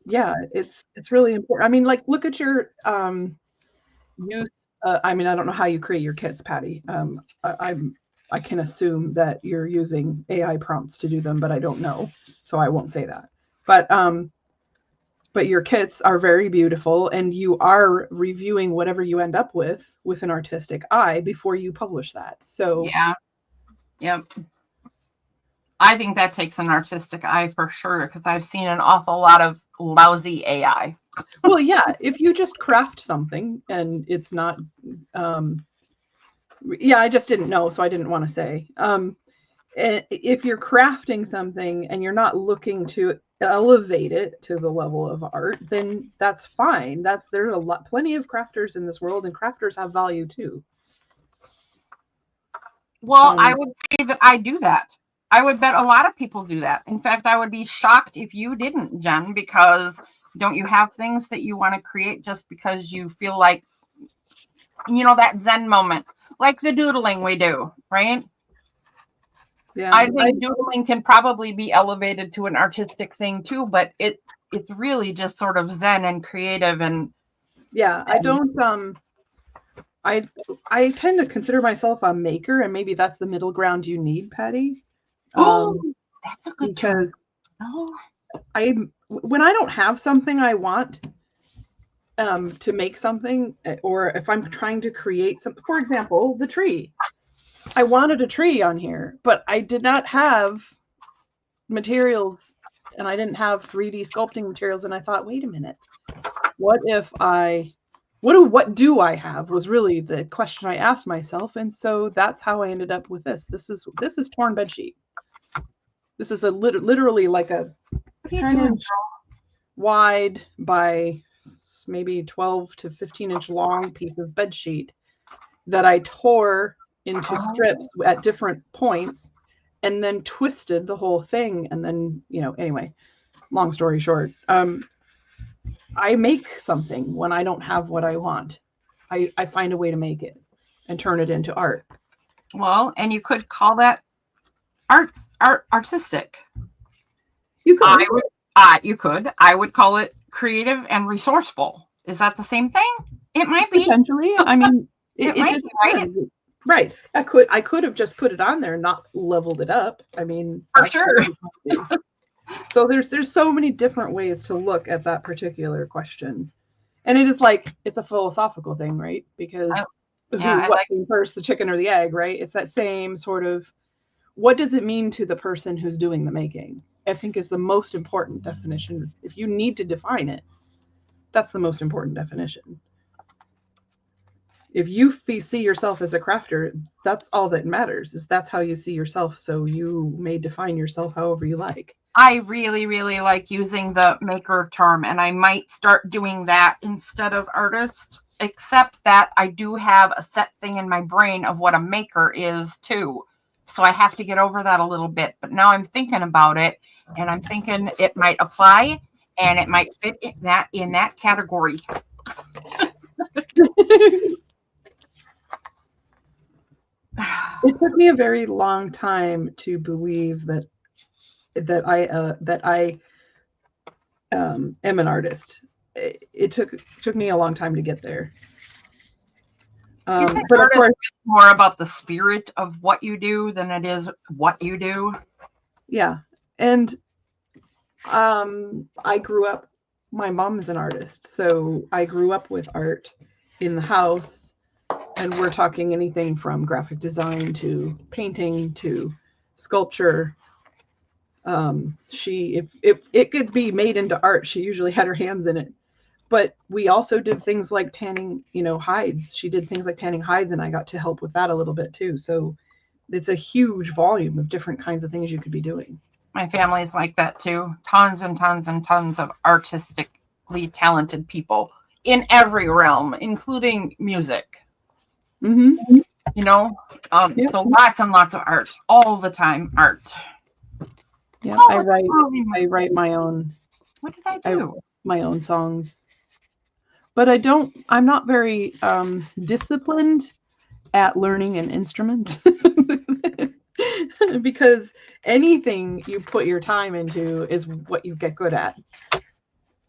Yeah, it's really important. I mean, like, look at your use. I mean, I don't know how you create your kits, Patty. I can assume that you're using AI prompts to do them, but I don't know, so I won't say that. But your kits are very beautiful, and you are reviewing whatever you end up with an artistic eye before you publish that. So yeah, yep. I think that takes an artistic eye for sure, because I've seen an awful lot of lousy AI. Well, yeah, if you just craft something and it's not, yeah, I just didn't know, so I didn't want to say. If you're crafting something and you're not looking to elevate it to the level of art, then that's fine. There's plenty of crafters in this world, and crafters have value too. Well, I would say that I do that. I would bet a lot of people do that. In fact, I would be shocked if you didn't, Jen, because don't you have things that you want to create just because you feel like, that Zen moment, like the doodling we do, right? Yeah, I think doodling can probably be elevated to an artistic thing too, but it's really just sort of Zen and creative and I don't I tend to consider myself a maker, and maybe that's the middle ground you need, Patty. That's a good because term. When I don't have something I want to make something, or if I'm trying to create something, for example, the tree. I wanted a tree on here, but I did not have materials, and I didn't have 3D sculpting materials, and I thought, wait a minute, what do I have was really the question I asked myself, and so that's how I ended up with this. This is torn bed sheet. This is literally like a 10-inch wide by maybe 12 to 15-inch long piece of bed sheet that I tore into strips at different points and then twisted the whole thing. And then, anyway, long story short, I make something when I don't have what I want. I find a way to make it and turn it into art. Well, and you could call that artistic. You could. You could. I would call it creative and resourceful. Is that the same thing? It might be. Potentially. I mean, it might just be, right? Right. I could have just put it on there and not leveled it up. I mean, for sure. So there's so many different ways to look at that particular question. And it is like, it's a philosophical thing, right? Because what came first, the chicken or the egg, right? It's that same sort of, what does it mean to the person who's doing the making? I think is the most important definition. If you need to define it, that's the most important definition. If you see yourself as a crafter, that's all that matters, is that's how you see yourself. So you may define yourself however you like. I really, really like using the maker term, and I might start doing that instead of artist, except that I do have a set thing in my brain of what a maker is too. So I have to get over that a little bit. But now I'm thinking about it, and I'm thinking it might apply, and it might fit in that category. It took me a very long time to believe that I am an artist. It took me a long time to get there. But of course, more about the spirit of what you do than it is what you do. Yeah, and I grew up. My mom is an artist, so I grew up with art in the house. And we're talking anything from graphic design to painting to sculpture. If it could be made into art, she usually had her hands in it. But we also did things like tanning, hides. She did things like tanning hides, and I got to help with that a little bit too. So it's a huge volume of different kinds of things you could be doing. My family's like that too. Tons and tons and tons of artistically talented people in every realm, including music. Mm-hmm. So lots and lots of art all the time. Art. Yeah, I write my own. What did I do? My own songs, but I'm not very disciplined at learning an instrument because anything you put your time into is what you get good at.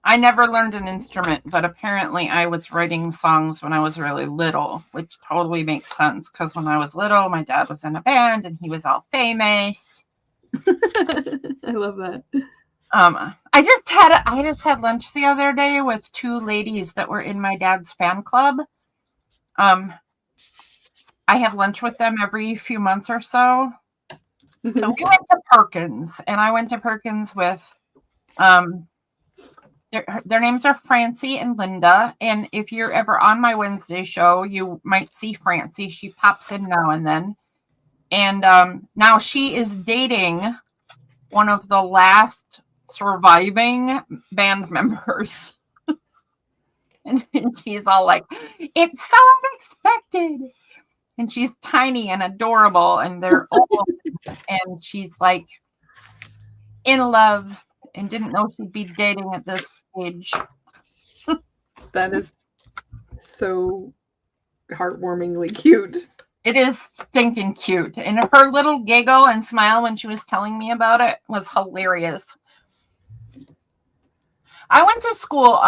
I never learned an instrument, but apparently I was writing songs when I was really little, which totally makes sense because when I was little, my dad was in a band and he was all famous. I love that. I just had lunch the other day with two ladies that were in my dad's fan club. I have lunch with them every few months or so. Mm-hmm. So we went to Perkins, and I went to Perkins with their names are Francie and Linda. And if you're ever on my Wednesday show, you might see Francie. She pops in now and then. And now she is dating one of the last surviving band members. And she's all like, it's so unexpected. And she's tiny and adorable, and they're old. And she's like in love and didn't know she'd be dating at this age. That is so heartwarmingly cute. It is stinking cute. And her little giggle and smile when she was telling me about it was hilarious. I went to school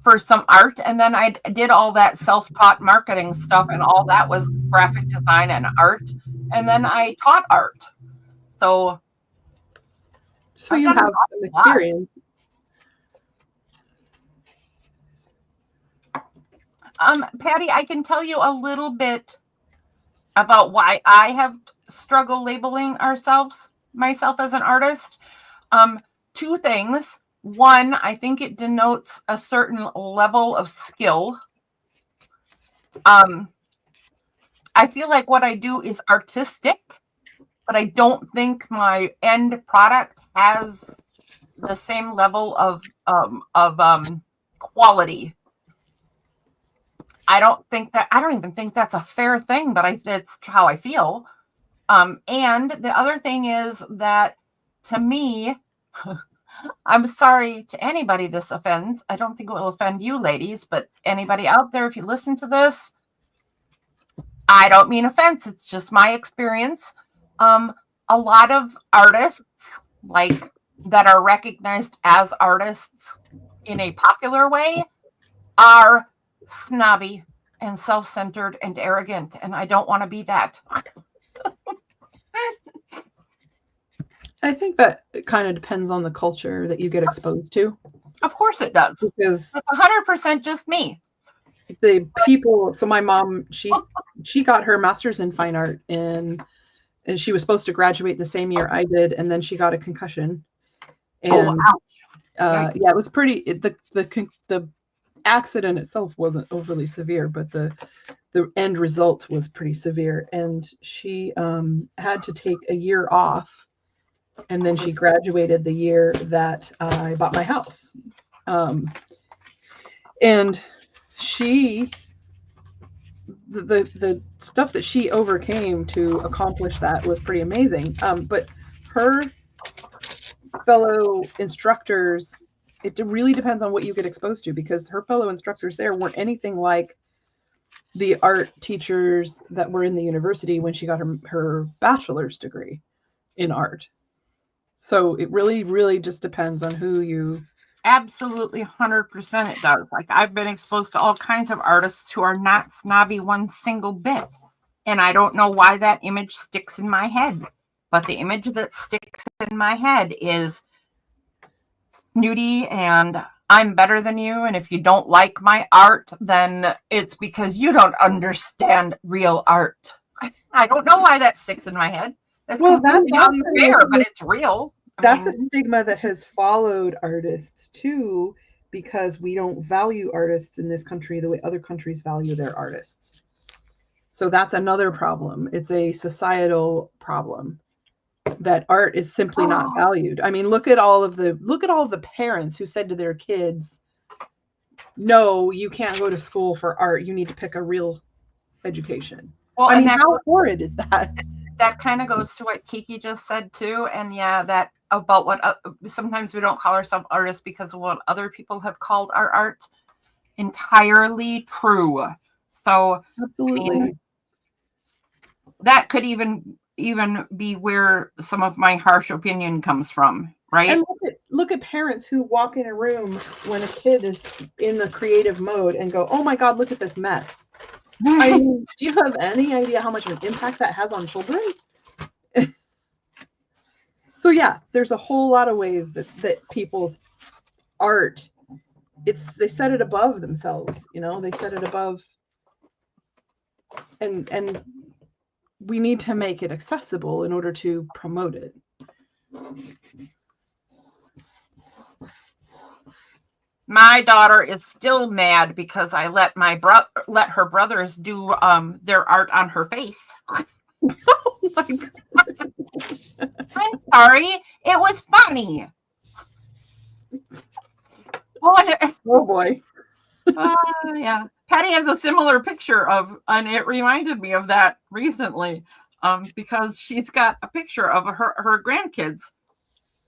for some art, and then I did all that self-taught marketing stuff, and all that was graphic design and art. And then I taught art. So you I've have done some experience. Patty, I can tell you a little bit about why I have struggled labeling myself as an artist. Two things. One, I think it denotes a certain level of skill. I feel like what I do is artistic, but I don't think my end product has the same level of quality. I don't even think that's a fair thing, but that's how I feel. And the other thing is that, to me, I'm sorry to anybody this offends. I don't think it will offend you ladies, but anybody out there, if you listen to this, I don't mean offense. It's just my experience. A lot of artists, like, that are recognized as artists in a popular way, are snobby and self-centered and arrogant, and I don't want to be that. I think that it kind of depends on the culture that you get exposed to. Of course it does. Because it's 100% just me. The people, so my mom, she got her master's in fine art, and she was supposed to graduate the same year I did, and then she got a concussion. And yeah, it was pretty. The accident itself wasn't overly severe, but the end result was pretty severe, and she had to take a year off. And then she graduated the year that I bought my house. And the stuff that she overcame to accomplish that was pretty amazing. But her fellow instructors, it really depends on what you get exposed to, because her fellow instructors there weren't anything like the art teachers that were in the university when she got her bachelor's degree in art. So it really, really just depends on who you... Absolutely, 100% it does. Like, I've been exposed to all kinds of artists who are not snobby one single bit. And I don't know why that image sticks in my head. But the image that sticks in my head is snooty and I'm better than you. And if you don't like my art, then it's because you don't understand real art. I don't know why that sticks in my head. That's completely unfair, but it's real. That's a stigma that has followed artists too, because we don't value artists in this country the way other countries value their artists. So that's another problem. It's a societal problem that art is simply not valued. I mean, look at all of the parents who said to their kids, "No, you can't go to school for art. You need to pick a real education." Well, I mean, how horrid is that? That kind of goes to what Kiki just said too, and yeah, that about what sometimes we don't call ourselves artists because of what other people have called our art. Entirely true. So absolutely, I mean, that could even be where some of my harsh opinion comes from, right? And look at parents who walk in a room when a kid is in the creative mode and go, "Oh my God, look at this mess." I mean, do you have any idea how much of an impact that has on children? So yeah, there's a whole lot of ways that people's art, they set it above themselves, they set it above, and we need to make it accessible in order to promote it. My daughter is still mad because I let her brothers do their art on her face. Oh my God. I'm sorry. It was funny. Oh, and Oh boy. yeah. Patty has a similar picture of, and it reminded me of that recently, because she's got a picture of her grandkids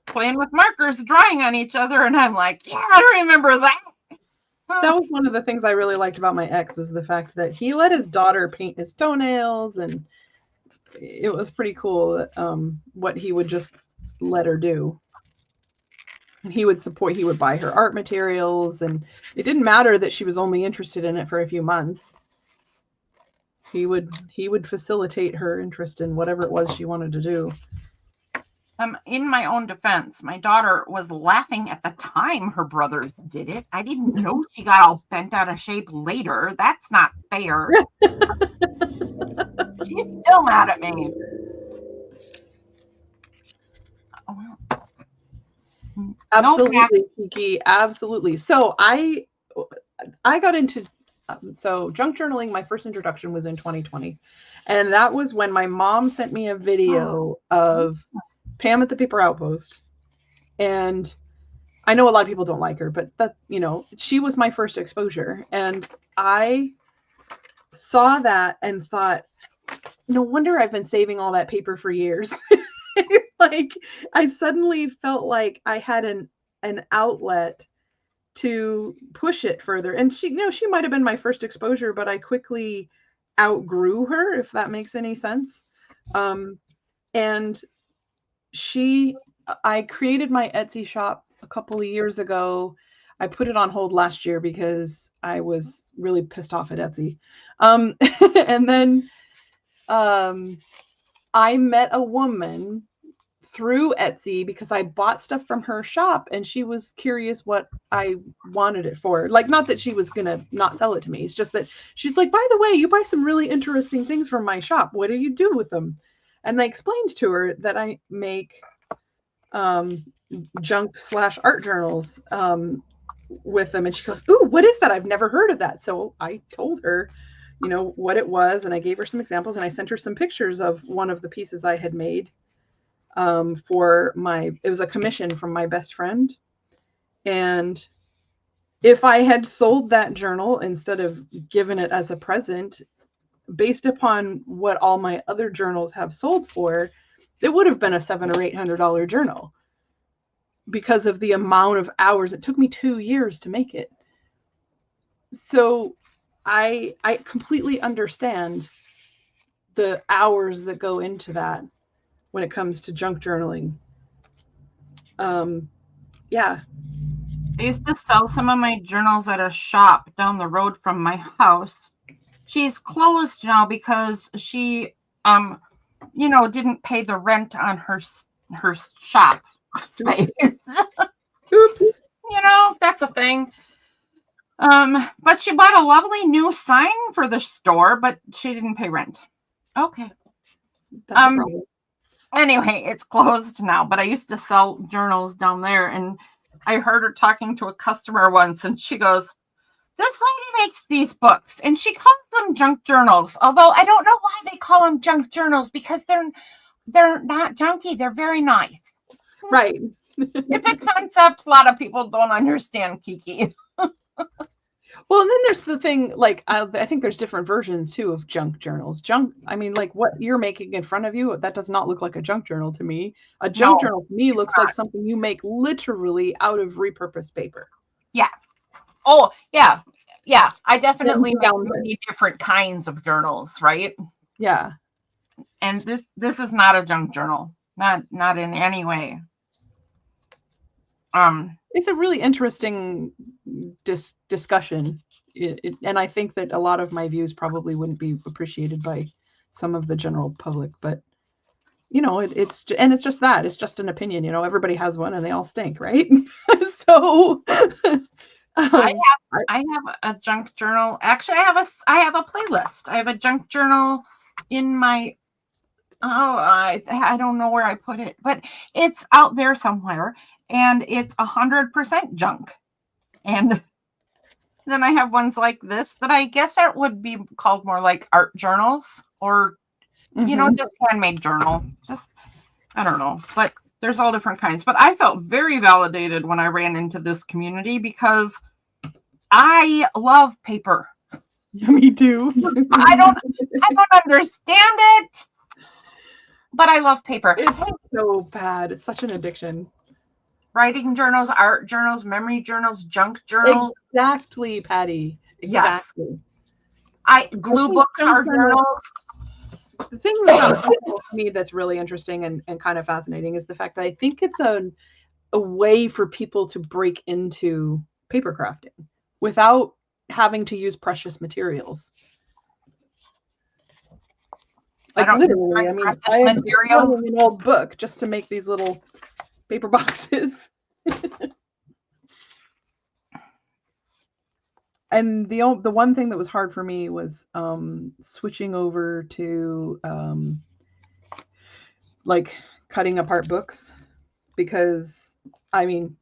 playing with markers, drawing on each other, and I'm like, yeah, I remember that. That was one of the things I really liked about my ex was the fact that he let his daughter paint his toenails, and it was pretty cool what he would just let her do. And he would buy her art materials, and it didn't matter that she was only interested in it for a few months. He would facilitate her interest in whatever it was she wanted to do. In my own defense, my daughter was laughing at the time her brothers did it. I didn't know she got all bent out of shape later. That's not fair. She's still mad at me. Oh, well. Absolutely, Kiki. Absolutely. So I got into so junk journaling. My first introduction was in 2020, and that was when my mom sent me a video of Pam at the Paper Outpost. And I know a lot of people don't like her, but that, she was my first exposure. And I saw that and thought, no wonder I've been saving all that paper for years. Like, I suddenly felt like I had an outlet to push it further. And she might have been my first exposure, but I quickly outgrew her, if that makes any sense. And I created my Etsy shop a couple of years ago. I put it on hold last year because I was really pissed off at Etsy. And then I met a woman through Etsy because I bought stuff from her shop, and she was curious what I wanted it for. Like, not that she was going to not sell it to me. It's just that she's like, by the way, you buy some really interesting things from my shop. What do you do with them? And I explained to her that I make junk/art journals with them. And she goes, ooh, what is that? I've never heard of that. So I told her, what it was. And I gave her some examples, and I sent her some pictures of one of the pieces I had made it was a commission from my best friend. And if I had sold that journal instead of given it as a present, based upon what all my other journals have sold for, it would have been a $700 or $800 journal because of the amount of hours. It took me 2 years to make it. So I completely understand the hours that go into that when it comes to junk journaling. Yeah. I used to sell some of my journals at a shop down the road from my house. She's closed now because she, didn't pay the rent on her shop space. Oops. That's a thing. But she bought a lovely new sign for the store, but she didn't pay rent. Okay. That's a problem. Anyway, it's closed now, but I used to sell journals down there, and I heard her talking to a customer once, and she goes, this lady makes these books, and she calls them junk journals, although I don't know why they call them junk journals, because they're not junky. They're very nice. Right. It's a concept a lot of people don't understand, Kiki. Well, and then there's the thing, like, I think there's different versions, too, of junk journals. Like what you're making in front of you, that does not look like a junk journal to me. A junk journal to me looks like something you make literally out of repurposed paper. Yeah. Oh, yeah. Yeah. I definitely make many different kinds of journals, right? Yeah. And this is not a junk journal. Not in any way. It's a really interesting discussion, and I think that a lot of my views probably wouldn't be appreciated by some of the general public. But it's just that it's just an opinion. Everybody has one, and they all stink, right? So I have a junk journal. Actually, I have a playlist. I have a junk journal in my. I don't know where I put it, but it's out there somewhere. And it's 100% junk. And then I have ones like this that I guess it would be called more like art journals or, just handmade journal. Just, I don't know. But there's all different kinds. But I felt very validated when I ran into this community because I love paper. Me too. I don't understand it, but I love paper. It's so bad. It's such an addiction. Writing journals, art journals, memory journals, junk journals. Exactly, Patty. Yes. Exactly. Glue books are journals. The thing about to me that's really interesting and kind of fascinating is the fact that I think it's a way for people to break into paper crafting without having to use precious materials. Like literally, I mean, I am destroying an old book just to make these little paper boxes. And the one thing that was hard for me was switching over to like cutting apart books, because I mean,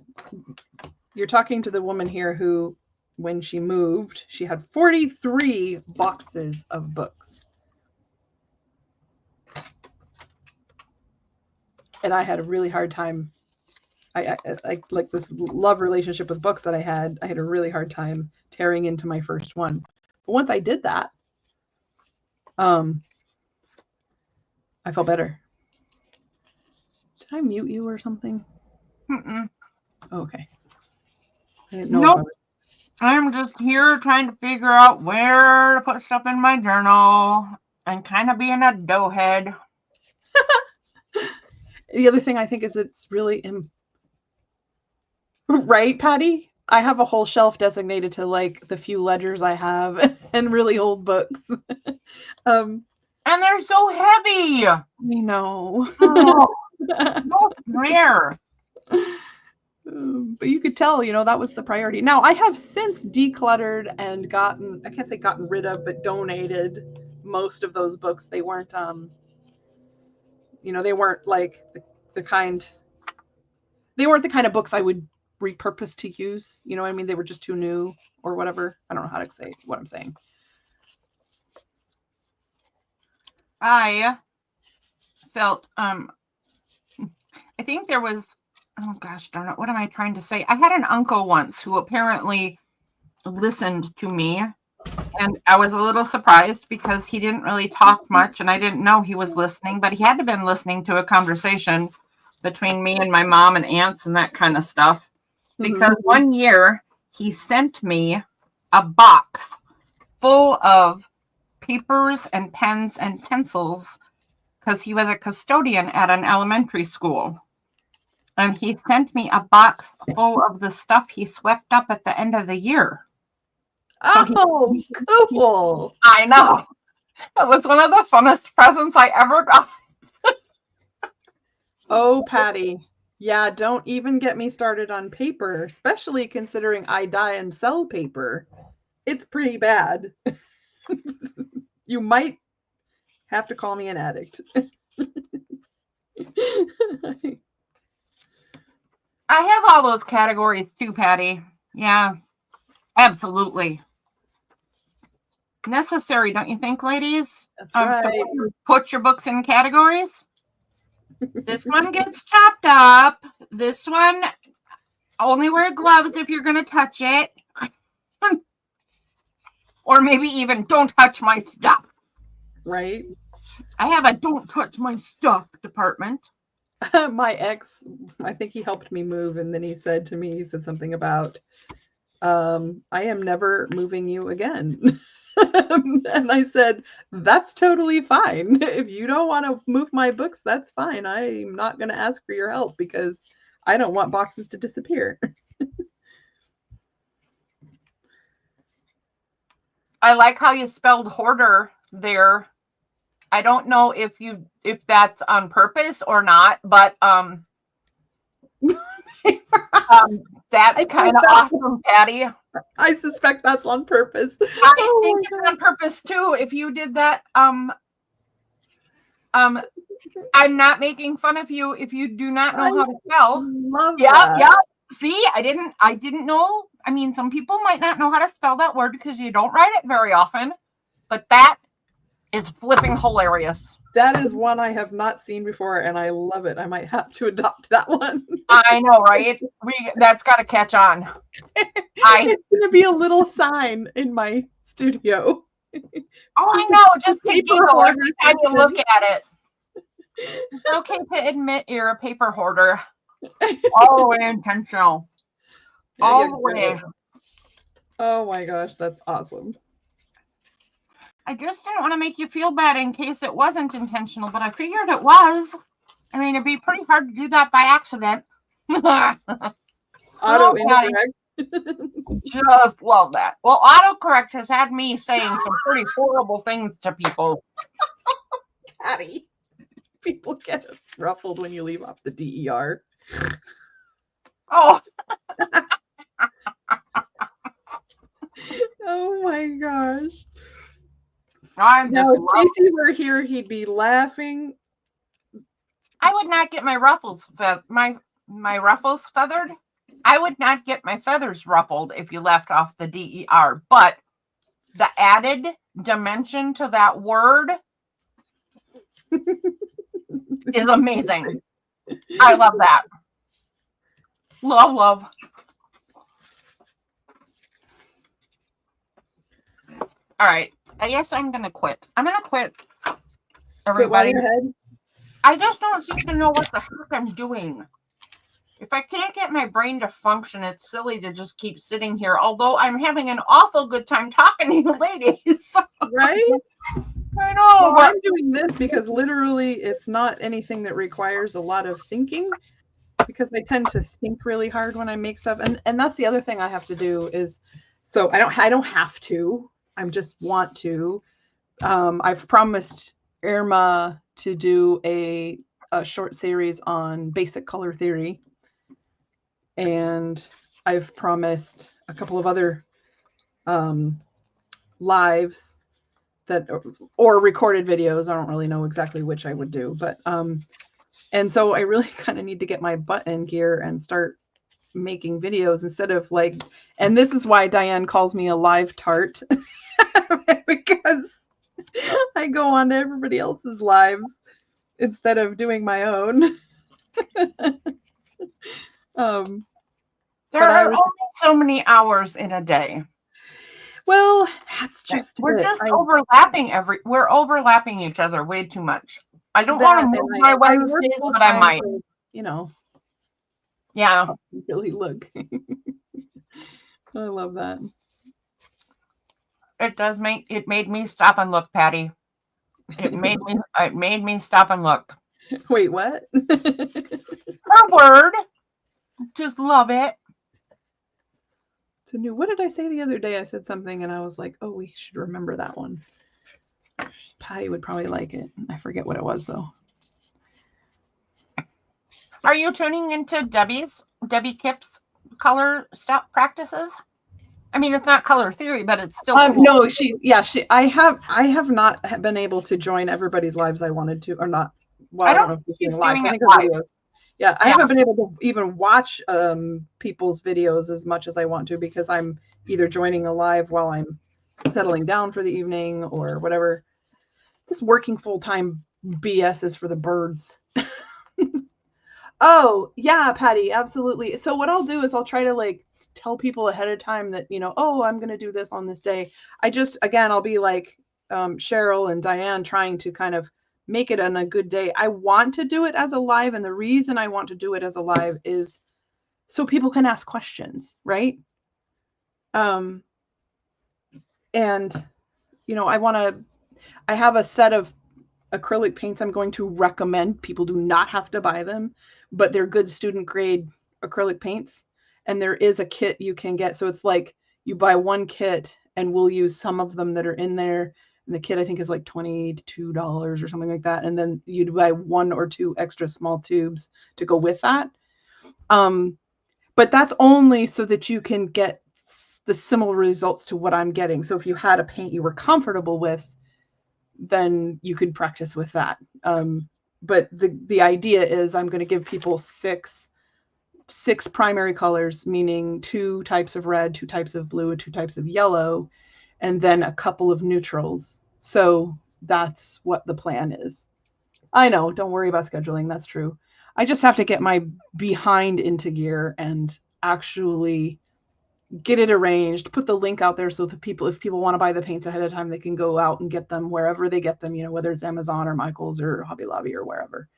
you're talking to the woman here who, when she moved, she had 43 boxes of books. And I had a really hard time. I like this love relationship with books that I had a really hard time tearing into my first one. But once I did that, I felt better. Did I mute you or something? Mm-mm. Okay. I didn't know. Nope. I'm just here trying to figure out where to put stuff in my journal and kind of being a doughhead. The other thing I think is it's really right, Patty? I have a whole shelf designated to like the few ledgers I have and really old books. And they're so heavy. I know. Oh, so rare. But you could tell, that was the priority. Now, I have since decluttered and I can't say gotten rid of, but donated most of those books. They weren't, they weren't like the kind of books I would repurpose to use. You know what I mean? They were just too new or whatever. I don't know how to say what I'm saying. I felt, I think there was, oh gosh darn it, what am I trying to say? I had an uncle once who apparently listened to me, and I was a little surprised because he didn't really talk much and I didn't know he was listening, but he had to have been listening to a conversation between me and my mom and aunts and that kind of stuff. Because one year he sent me a box full of papers and pens and pencils because he was a custodian at an elementary school. And he sent me a box full of the stuff he swept up at the end of the year. Oh, cool. I know. It was one of the funnest presents I ever got. Oh, Patty. Yeah, don't even get me started on paper, especially considering I dye and sell paper. It's pretty bad. You might have to call me an addict. I have all those categories too, Patty. Yeah, absolutely. Necessary, don't you think, ladies? That's right. To put your books in categories. This one gets chopped up. This one, only wear gloves if you're going to touch it. Or maybe even don't touch my stuff. Right. I have a don't touch my stuff department. My ex, I think he helped me move, and then he said something about, I am never moving you again. And I said, that's totally fine. If you don't want to move my books, that's fine. I'm not going to ask for your help because I don't want boxes to disappear. I like how you spelled hoarder there. I don't know if that's on purpose or not, but that's kind of awesome, Patty. I suspect that's on purpose. I think it's on purpose too. If you did that, I'm not making fun of you if you do not know how to spell. Love that. Yeah. See, I didn't know. I mean, some people might not know how to spell that word because you don't write it very often, but that is flipping hilarious. That is one I have not seen before, and I love it. I might have to adopt that one. I know, right? That's got to catch on. It's gonna be a little sign in my studio. Oh, I know. Just to Paper giggle hoarder every time you section. look at it. It's okay to admit you're a paper hoarder. All the way intentional. There All you the way. go. Oh my gosh, that's awesome. I just didn't want to make you feel bad in case it wasn't intentional, but I figured it was. I mean, it'd be pretty hard to do that by accident. Auto Patty. incorrect. Just love that. Well, autocorrect has had me saying some pretty horrible things to people. Patty. People get ruffled when you leave off the DER. Oh, Oh my gosh. I'm Now, just if love- Casey were here, he'd be laughing. I would not get my ruffles my ruffles feathered. I would not get my feathers ruffled if you left off the DER, but the added dimension to that word is amazing. I love that. Love. All right. I guess I'm going to quit. I'm going to quit. Everybody. Go ahead. I just don't seem to know what the heck I'm doing. If I can't get my brain to function, it's silly to just keep sitting here. Although I'm having an awful good time talking to you ladies. Right? I know. Well, But I'm doing this because literally it's not anything that requires a lot of thinking, because I tend to think really hard when I make stuff. And that's the other thing I have to do is, so I don't have to, I just want to. I've promised Irma to do a short series on basic color theory. And I've promised a couple of other lives that, or recorded videos. I don't really know exactly which I would do, but and so I really kind of need to get my butt in gear and start making videos instead of like, and this is why Diane calls me a live tart, because I go on to everybody else's lives instead of doing my own. there are only so many hours in a day. Well, that's just We're it. just we're overlapping each other way too much. I don't That, want to and move my I work Wednesdays, but full-time, I might. so, you know, Yeah. really look. I love that. It made me stop and look, Patty. It made me stop and look. Wait, what? Her word. Just love it. It's a new. What did I say the other day? I said something and I was like, oh, we should remember that one. Patty would probably like it. I forget what it was though. Are you tuning into Debbie Kipp's color stuff practices? I mean, it's not color theory, but it's still cool. No, I have not been able to join everybody's lives I wanted to, or not. Well, I don't know if she's doing live. I think her videos. Yeah, I haven't been able to even watch people's videos as much as I want to, because I'm either joining a live while I'm settling down for the evening or whatever. This working full-time BS is for the birds. Oh, yeah, Patty, absolutely. So what I'll do is I'll try to like tell people ahead of time that, you know, oh, I'm going to do this on this day. I'll be like Cheryl and Diane, trying to kind of make it on a good day. I want to do it as a live. And the reason I want to do it as a live is so people can ask questions, right? And, you know, I have a set of acrylic paints I'm going to recommend. People do not have to buy them, but they're good student grade acrylic paints. And there is a kit you can get. So it's like you buy one kit and we'll use some of them that are in there. And the kit, I think, is like $22 or something like that. And then you'd buy 1 or 2 extra small tubes to go with that. But that's only so that you can get the similar results to what I'm getting. So if you had a paint you were comfortable with, then you could practice with that. But the idea is I'm going to give people six primary colors, meaning 2 types of red, 2 types of blue, and 2 types of yellow, and then a couple of neutrals. So that's what the plan is. I know. Don't worry about scheduling. That's true. I just have to get my behind into gear and actually get it arranged, put the link out there so that people, if people want to buy the paints ahead of time, they can go out and get them wherever they get them, whether it's Amazon or Michael's or Hobby Lobby or wherever.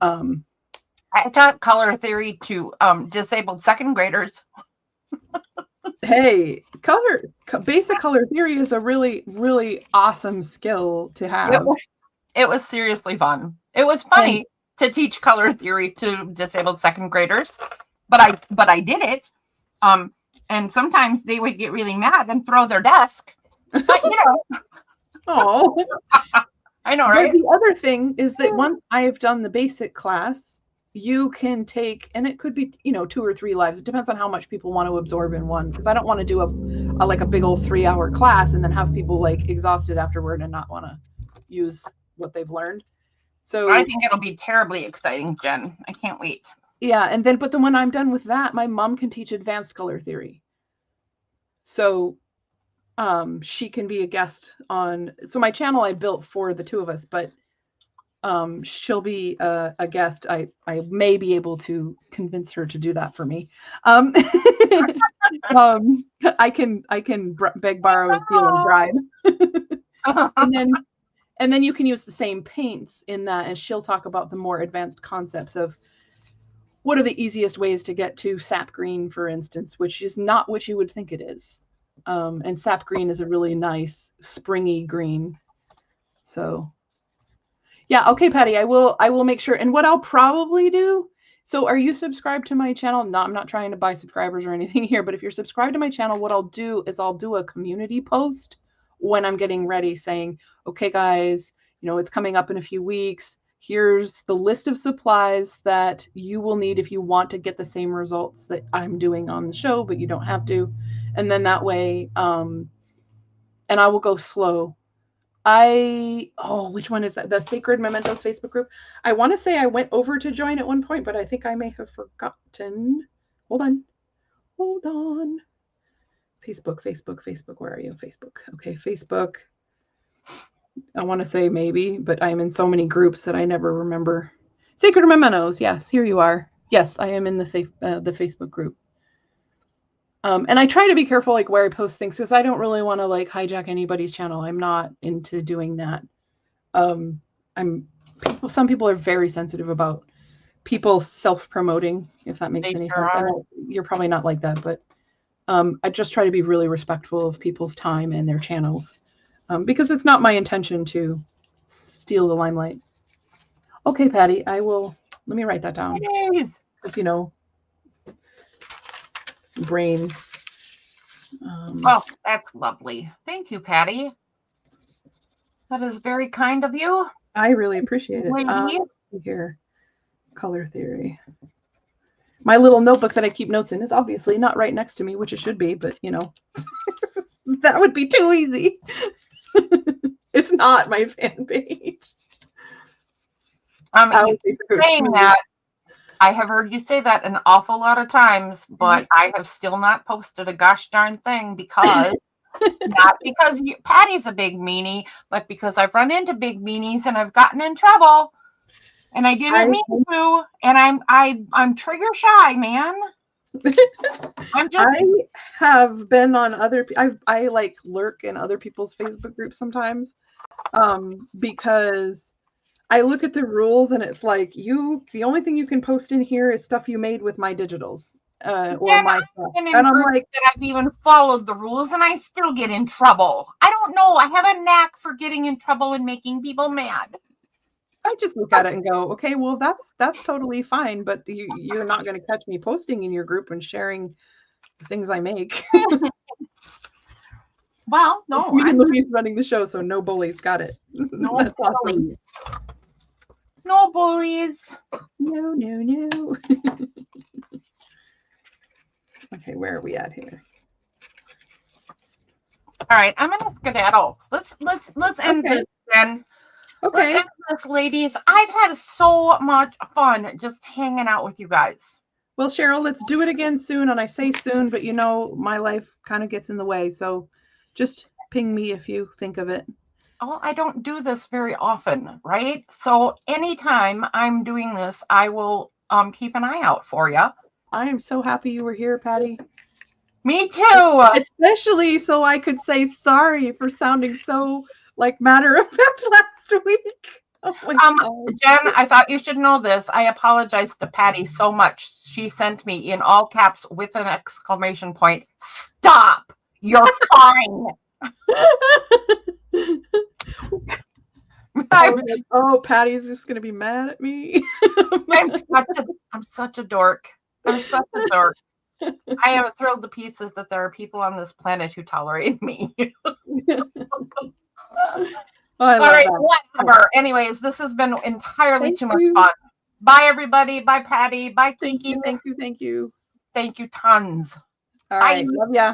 I taught color theory to disabled second graders. Hey, basic color theory is a really, really awesome skill to have. It was seriously fun. It was funny to teach color theory to disabled second graders, but I did it. And sometimes they would get really mad and throw their desk. But Oh, I know, right? But the other thing is that once I've done the basic class, you can take, and it could be 2 or 3 lives. It depends on how much people want to absorb in one, because I don't want to do a big old 3-hour class and then have people like exhausted afterward and not want to use what they've learned. So I think it'll be terribly exciting, Jen. I can't wait. Yeah, but then when I'm done with that, my mom can teach advanced color theory. So she can be a guest on, so my channel I built for the two of us, but she'll be a guest. I may be able to convince her to do that for me. I can beg, borrow, steal, and bribe. and then you can use the same paints in that, and she'll talk about the more advanced concepts of what are the easiest ways to get to sap green, for instance, which is not what you would think it is. And sap green is a really nice springy green. So yeah, okay, Patty, I will make sure. And what I'll probably do, so are you subscribed to my channel? No, I'm not trying to buy subscribers or anything here, but if you're subscribed to my channel, what I'll do is I'll do a community post when I'm getting ready saying, okay, guys, it's coming up in a few weeks. Here's the list of supplies that you will need if you want to get the same results that I'm doing on the show, but you don't have to. And then that way, and I will go slow. Which one is that? The Sacred Mementos Facebook group. I want to say I went over to join at one point, but I think I may have forgotten. Hold on. Facebook. Where are you? Facebook. Okay, Facebook. I want to say maybe, but I'm in so many groups that I never remember. Sacred Mementos. Yes, here you are. Yes, I am in the Facebook group. And I try to be careful like where I post things, because I don't really want to like hijack anybody's channel. I'm not into doing that. Some people are very sensitive about people self-promoting, if that makes any sense. You're probably not like that, but I just try to be really respectful of people's time and their channels. Because it's not my intention to steal the limelight. Okay, Patty, let me write that down. Because, brain. That's lovely. Thank you, Patty. That is very kind of you. I really appreciate it. Here, color theory. My little notebook that I keep notes in is obviously not right next to me, which it should be, but, that would be too easy. It's not my fan page. Saying that, I have heard you say that an awful lot of times, but I have still not posted a gosh darn thing because not because Patty's a big meanie, but because I've run into big meanies and I've gotten in trouble, and I didn't mean to, and I'm trigger shy, man. I have been on I like lurk in other people's Facebook groups sometimes, because I look at the rules and it's like the only thing you can post in here is stuff you made with my digitals or my stuff. And I'm like, that I've even followed the rules and I still get in trouble. I don't know. I have a knack for getting in trouble and making people mad. I just look at it and go, okay, well, that's totally fine, but you're not going to catch me posting in your group and sharing the things I make. Well, no. He's running the show, so no bullies. Got it. No bullies. No bullies. No. Okay, where are we at here? All right, I'm gonna skedaddle. Let's end this then. Okay. Let's end this, ladies. I've had so much fun just hanging out with you guys. Well, Cheryl, let's do it again soon. And I say soon, but my life kind of gets in the way. So just ping me if you think of it. Oh, I don't do this very often, right? So anytime I'm doing this, I will keep an eye out for you. I am so happy you were here, Patty. Me too. Especially so I could say sorry for sounding so like matter of fact last week. Oh my God. Jen, I thought you should know this. I apologize to Patty so much. She sent me in all caps with an exclamation point. Stop. You're fine. Oh, Patty's just gonna be mad at me. I'm such a dork. I'm such a dork. I am thrilled to pieces that there are people on this planet who tolerate me. All right, whatever. Anyways, this has been entirely too much fun. Bye, everybody. Bye, Patty. Bye, Kiki. Thank you. Thank you tons. All right. Love ya.